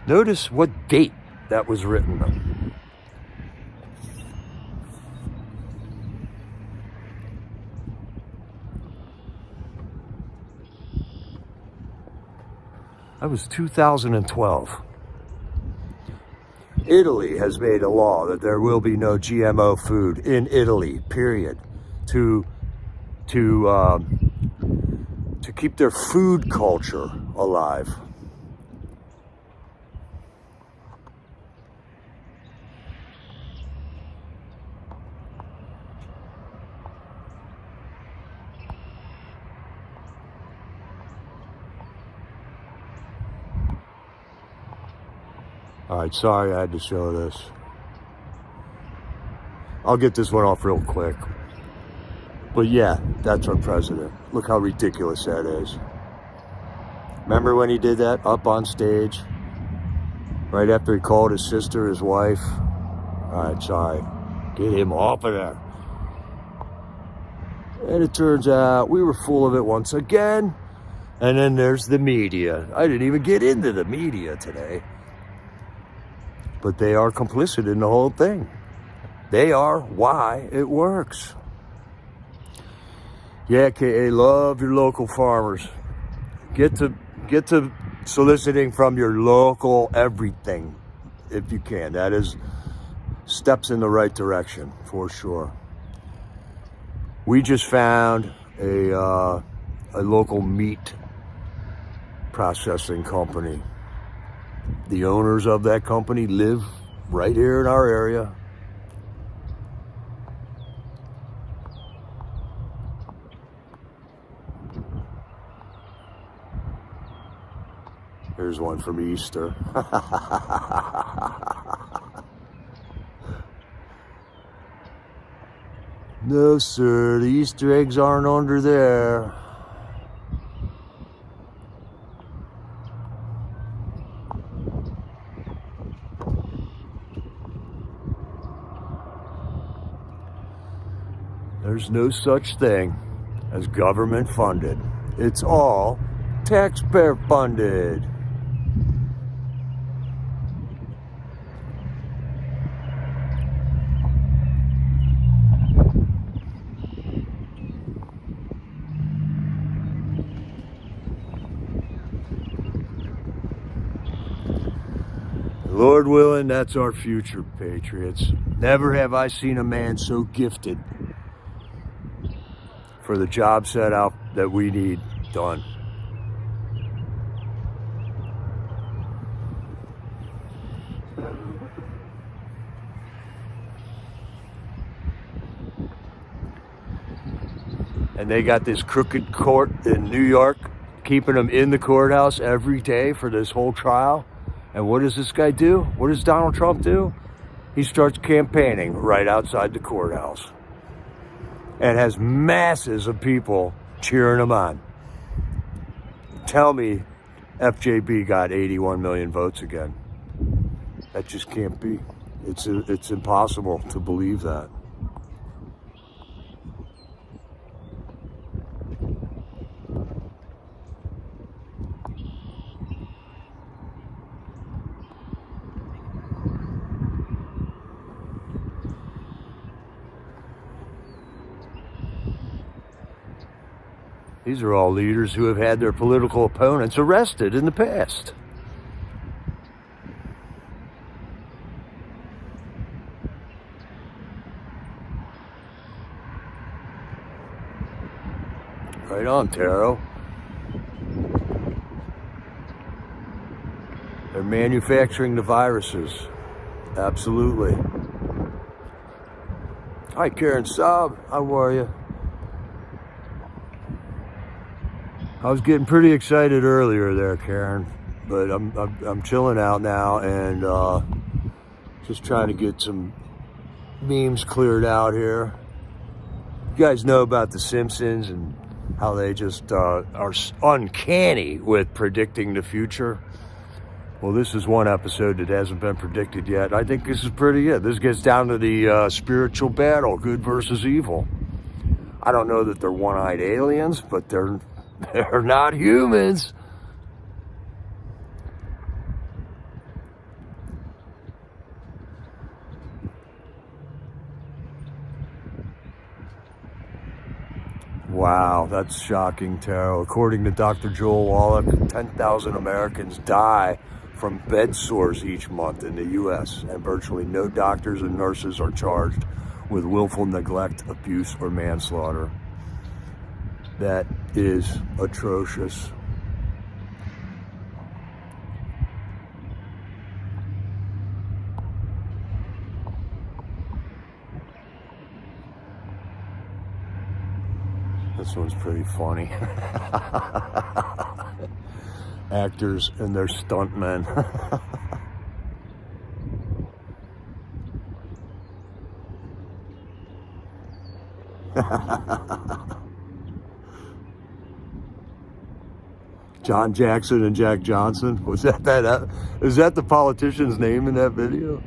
Notice what date that was written. That was 2012. Italy has made a law that there will be no GMO food in Italy, period, to keep their food culture alive. All right, sorry I had to show this. I'll get this one off real quick. But yeah, that's our president. Look how ridiculous that is. Remember when he did that up on stage? Right after he called his sister his wife? All right, sorry. Get him off of there. And it turns out we were full of it once again. And then there's the media. I didn't even get into the media today. But they are complicit in the whole thing. They are why it works. Yeah, KA, love your local farmers. Get to soliciting from your local everything, if you can. That is steps in the right direction, for sure. We just found a local meat processing company. The owners of that company live right here in our area. Here's one from Easter. No, sir, the Easter eggs aren't under there. There's no such thing as government funded. It's all taxpayer funded. Lord willing, that's our future, patriots. Never have I seen a man so gifted for the job set out that we need done. And they got this crooked court in New York, keeping them in the courthouse every day for this whole trial. And what does this guy do? What does Donald Trump do? He starts campaigning right outside the courthouse and has masses of people cheering him on. Tell me FJB got 81 million votes again. That just can't be. It's impossible to believe that. These are all leaders who have had their political opponents arrested in the past. Right on, Taro. They're manufacturing the viruses. Absolutely. Hi, Karen Saab. How are you? I was getting pretty excited earlier there, Karen, but I'm chilling out now and just trying to get some memes cleared out here. You guys know about The Simpsons and how they just are uncanny with predicting the future. Well, this is one episode that hasn't been predicted yet. I think this is pretty good. This gets down to the spiritual battle, good versus evil. I don't know that they're one-eyed aliens, but they're not humans. Wow, that's shocking, Taro. According to Dr. Joel Wallach, 10,000 Americans die from bed sores each month in the U.S., and virtually no doctors and nurses are charged with willful neglect, abuse, or manslaughter. That is atrocious. This one's pretty funny. Actors and their stuntmen. John Jackson and Jack Johnson. Was that? Is that the politician's name in that video?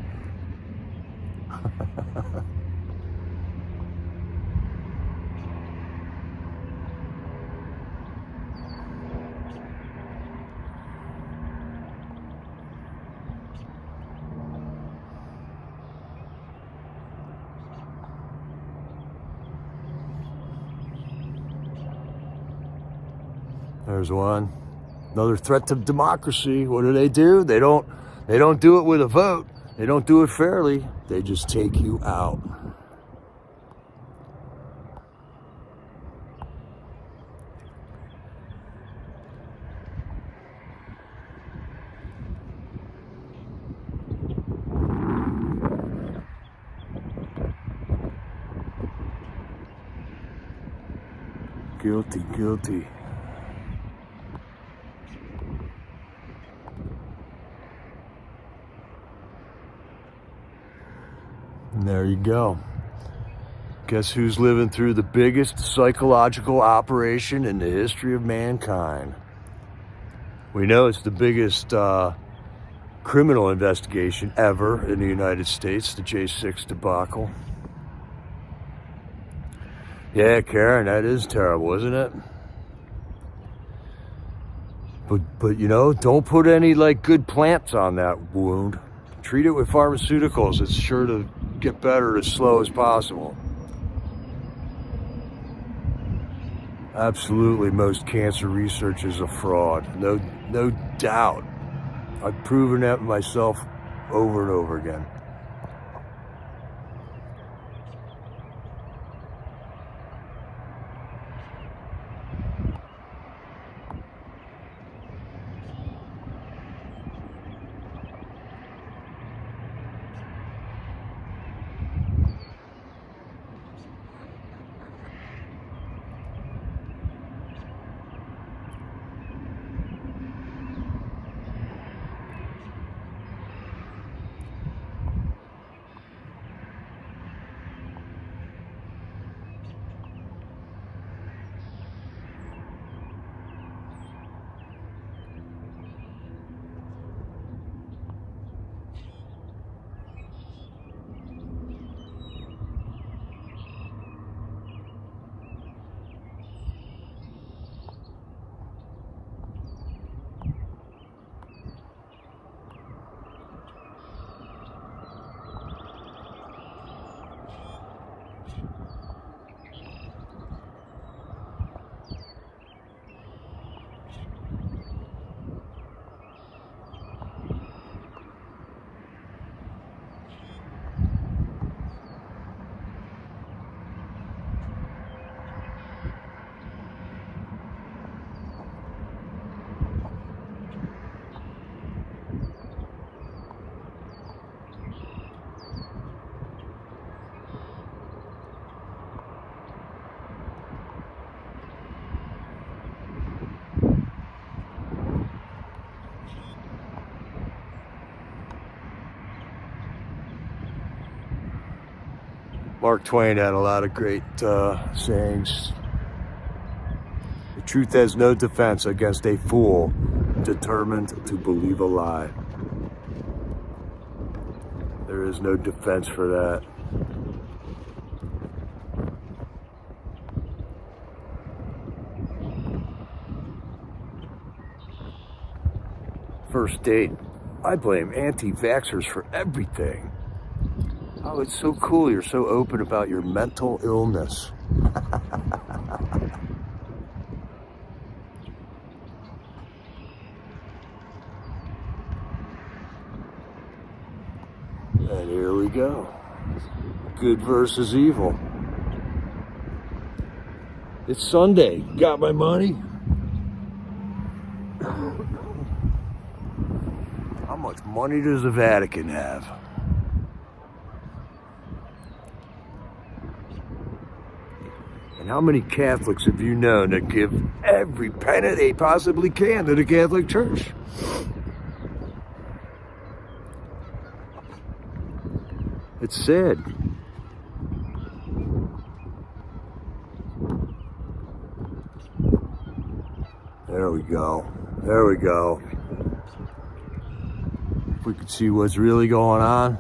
There's one. Another threat to democracy. What do? They don't do it with a vote. They don't do it fairly. They just take you out. Guilty, guilty. And there you go. Guess who's living through the biggest psychological operation in the history of mankind? We know it's the biggest criminal investigation ever in the United States, the J6 debacle. Yeah, Karen, that is terrible, isn't it? But you know, don't put any good plants on that wound. Treat it with pharmaceuticals. It's sure to get better as slow as possible. Absolutely, most cancer research is a fraud. No doubt. I've proven that myself over and over again. Mark Twain had a lot of great sayings. The truth has no defense against a fool determined to believe a lie. There is no defense for that. First date, I blame anti-vaxxers for everything. Oh, it's so cool. You're so open about your mental illness. And here we go. Good versus evil. It's Sunday. Got my money? How much money does the Vatican have? And how many Catholics have you known that give every penny they possibly can to the Catholic Church? It's sad. There we go. There we go. If we could see what's really going on.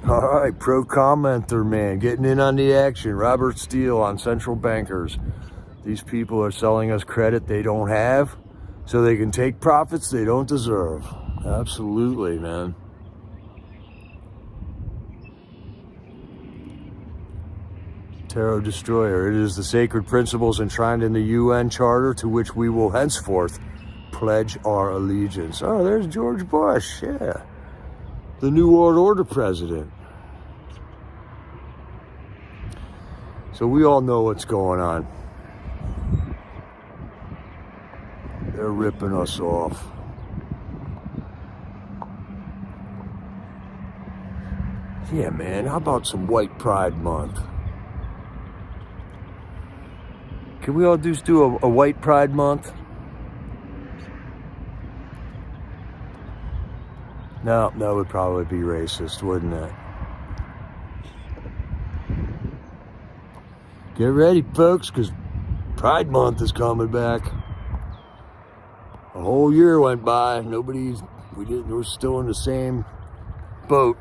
All right, pro commenter man, getting in on the action. Robert Steele on central bankers. These people are selling us credit they don't have so they can take profits they don't deserve. Absolutely, man. Tarot Destroyer. It is the sacred principles enshrined in the UN Charter to which we will henceforth pledge our allegiance. Oh, there's George Bush, yeah. The New World Order president. So we all know what's going on. They're ripping us off. Yeah, man, how about some White Pride Month? Can we all just do a White Pride Month? No, that would probably be racist, wouldn't it? Get ready, folks, because Pride Month is coming back. A whole year went by. We're still in the same boat.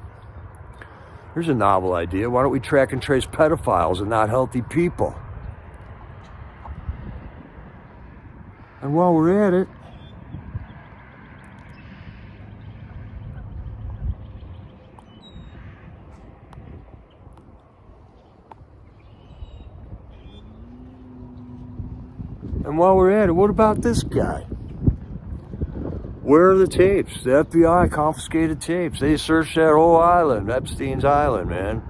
Here's a novel idea. Why don't we track and trace pedophiles and not healthy people? And while we're at it, what about this guy? Where are the tapes? The FBI confiscated tapes. They searched that whole island, Epstein's Island, man.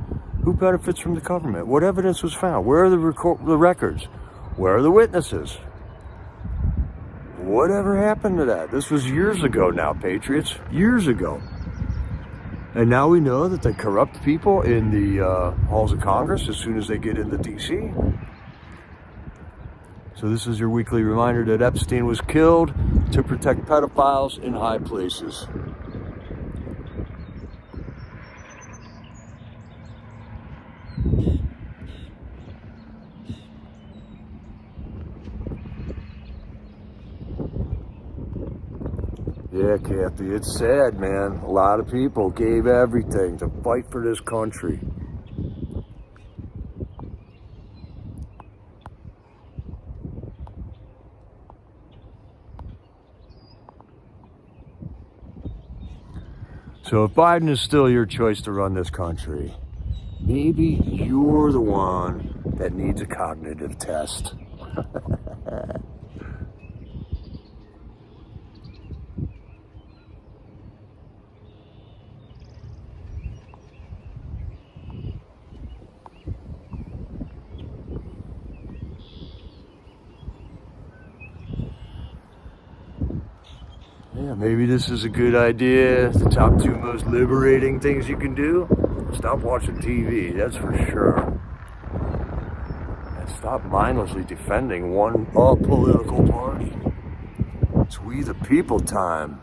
Who benefits from the government? What evidence was found? Where are the records? Where are the witnesses? Whatever happened to that? This was years ago now, Patriots. Years ago. And now we know that they corrupt people in the halls of Congress as soon as they get into D.C. So this is your weekly reminder that Epstein was killed to protect pedophiles in high places. Yeah, Kathy, it's sad, man. A lot of people gave everything to fight for this country. So if Biden is still your choice to run this country, maybe you're the one that needs a cognitive test. Yeah, maybe this is a good idea. The top 2 most liberating things you can do. Stop watching TV, that's for sure. And stop mindlessly defending one political party. It's we the people time.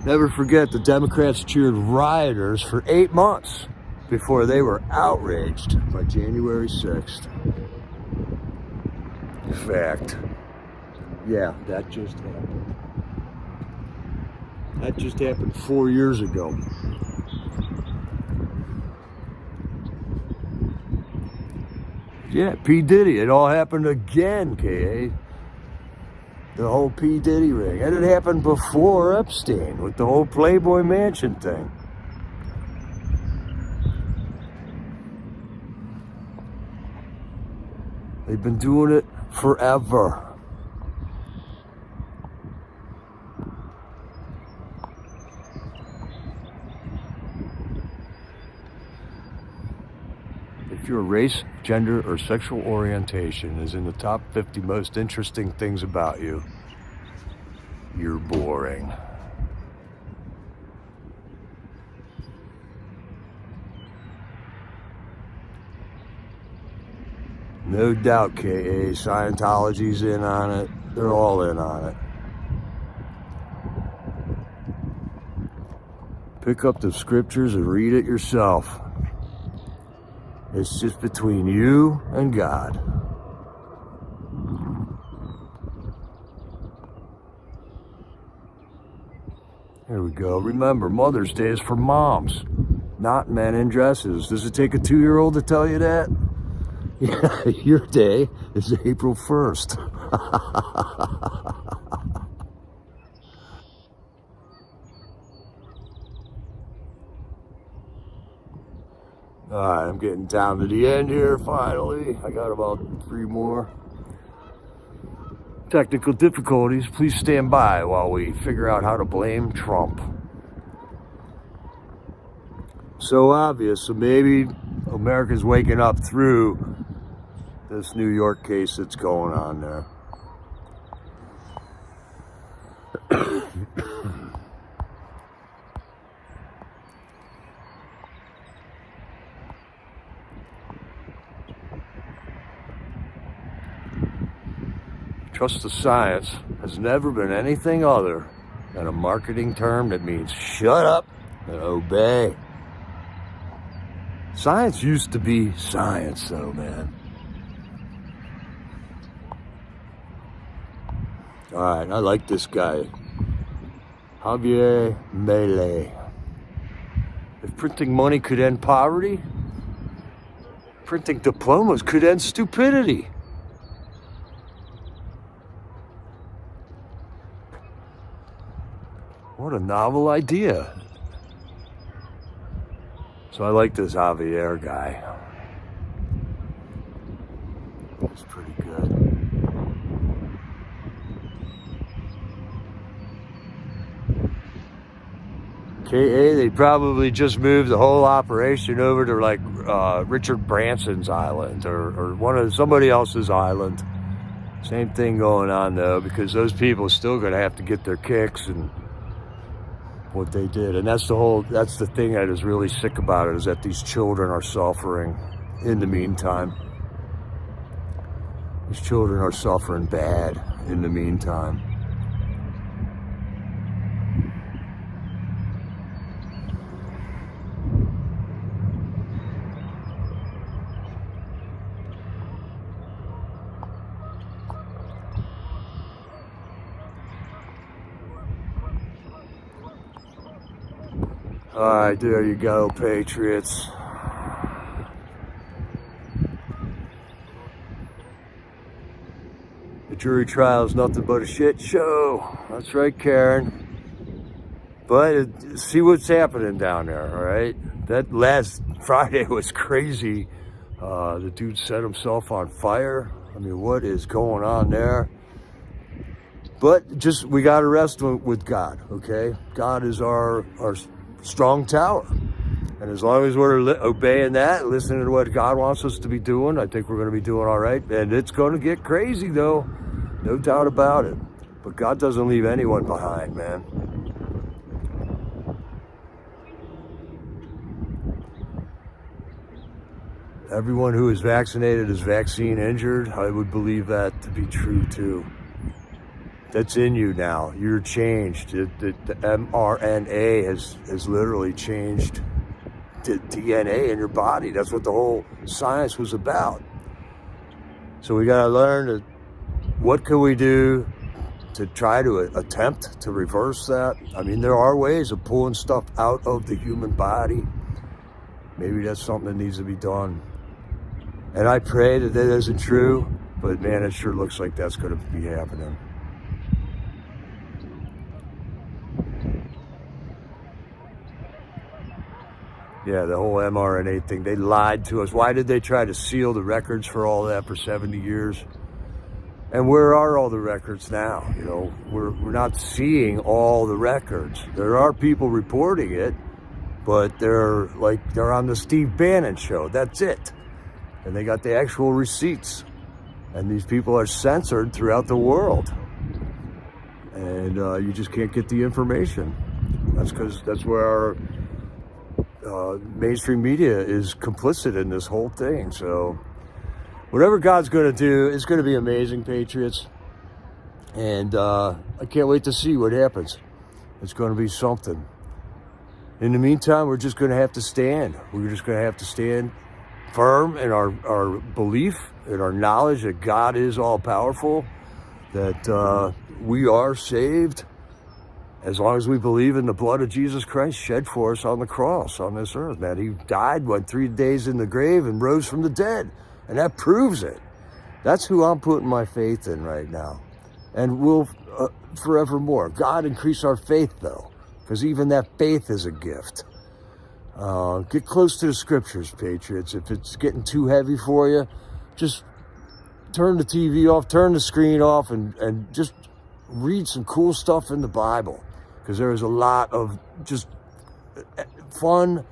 Never forget, the Democrats cheered rioters for 8 months before they were outraged by January 6th. Fact. Yeah, that just happened. That just happened 4 years ago. Yeah, P. Diddy. It all happened again, K.A. The whole P. Diddy ring. And it happened before Epstein with the whole Playboy Mansion thing. They've been doing it forever. If your race, gender, or sexual orientation is in the top 50 most interesting things about you, you're boring. No doubt, K.A. Scientology's in on it. They're all in on it. Pick up the scriptures and read it yourself. It's just between you and God. Here we go. Remember, Mother's Day is for moms, not men in dresses. Does it take a 2-year-old to tell you that? Yeah, your day is April 1st. All right, I'm getting down to the end here, finally. I got about 3 more. Technical difficulties. Please stand by while we figure out how to blame Trump. So obvious, so maybe America's waking up through this New York case that's going on there. Trust the science has never been anything other than a marketing term that means shut up and obey. Science used to be science, though, man. All right, I like this guy, Javier Milei. If printing money could end poverty, printing diplomas could end stupidity. What a novel idea. So I like this Javier guy. He's pretty good. KA, they probably just moved the whole operation over to like Richard Branson's island or somebody else's island. Same thing going on though, because those people are still gonna have to get their kicks and what they did. And that's the thing that is really sick about it, is that these children are suffering in the meantime. These children are suffering bad in the meantime. All right, there you go, Patriots. The jury trial is nothing but a shit show. That's right, Karen. But see what's happening down there, all right? That last Friday was crazy. The dude set himself on fire. I mean, what is going on there? But just, we got to rest with God, okay? God is our strong tower. And as long as we're obeying that, listening to what God wants us to be doing, I think we're going to be doing all right. And it's going to get crazy, though. No doubt about it. But God doesn't leave anyone behind, man. everyone who is vaccinated is vaccine injured. I would believe that to be true too. That's in you now. You're changed. The mRNA has literally changed the DNA in your body. That's what the whole science was about. So we got to learn that what can we do to try to attempt to reverse that. I mean, there are ways of pulling stuff out of the human body. Maybe that's something that needs to be done. And I pray that that isn't true, but man, it sure looks like that's going to be happening. Yeah, the whole mRNA thing, they lied to us. Why did they try to seal the records for all that for 70 years? And where are all the records now? You know, we're not seeing all the records. There are people reporting it, but they're on the Steve Bannon show. That's it. And they got the actual receipts. And these people are censored throughout the world. And you just can't get the information. That's because that's where our mainstream media is complicit in this whole thing. So whatever God's going to do is going to be amazing, Patriots. And I can't wait to see what happens. It's going to be something. In the meantime, we're just going to have to stand. We're just going to have to stand firm in our belief, in our knowledge that God is all-powerful, that we are saved as long as we believe in the blood of Jesus Christ shed for us on the cross on this earth, man. He died, went 3 days in the grave, and rose from the dead. And that proves it. That's who I'm putting my faith in right now. And will forevermore. God, increase our faith, though, because even that faith is a gift. Get close to the scriptures, Patriots. If it's getting too heavy for you, just turn the TV off, turn the screen off, and just read some cool stuff in the Bible. Because there is a lot of just fun,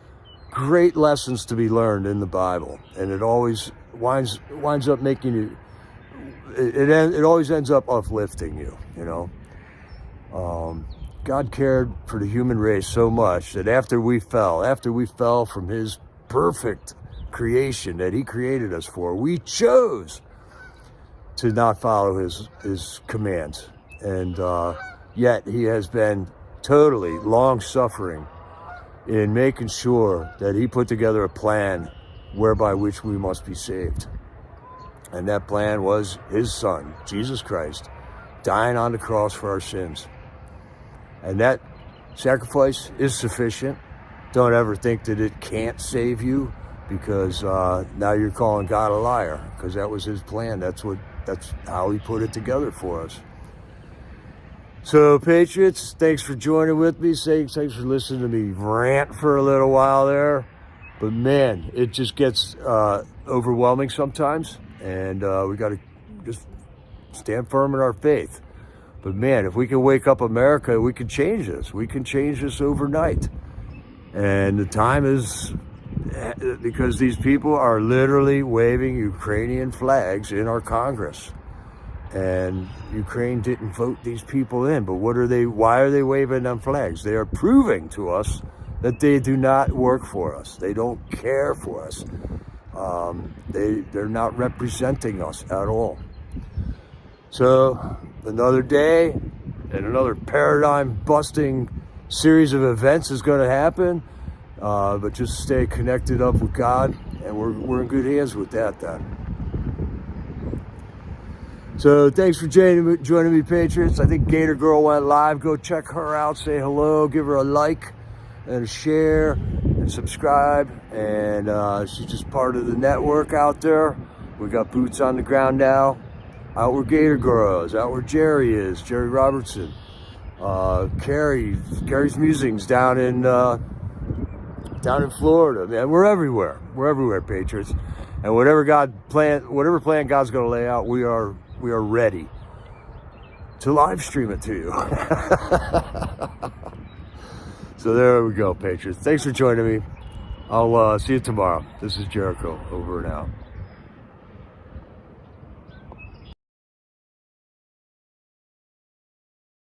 great lessons to be learned in the Bible. And it always winds up making you, it always ends up uplifting you, you know. God cared for the human race so much that after we fell from his perfect creation that he created us for, we chose to not follow his commands. And yet he has been totally long-suffering in making sure that he put together a plan whereby which we must be saved. And that plan was his son, Jesus Christ, dying on the cross for our sins. And that sacrifice is sufficient. Don't ever think that it can't save you, because now you're calling God a liar, because that was his plan. That's how he put it together for us. So, Patriots, thanks for joining with me. Thanks for listening to me rant for a little while there. But man, it just gets overwhelming sometimes, and we got to just stand firm in our faith. But man, if we can wake up America, we can change this. We can change this overnight. And the time is, because these people are literally waving Ukrainian flags in our Congress. And Ukraine didn't vote these people in, but why are they waving them flags? They are proving to us that they do not work for us. They don't care for us. They're not representing us at all. So another day and another paradigm-busting series of events is going to happen, but just stay connected up with God, and we're in good hands with that then. So thanks for joining me, Patriots. I think Gator Girl went live. Go check her out, say hello, give her a like and a share and subscribe. And she's just part of the network out there. We got boots on the ground now. Out where Gator Girl is, out where Jerry is, Jerry Robertson. Carrie's Musings down in Florida. Man, we're everywhere. We're everywhere, Patriots. And whatever plan God's going to lay out, we are ready to live stream it to you. So there we go, Patriots. Thanks for joining me. I'll see you tomorrow. This is Jericho, over and out.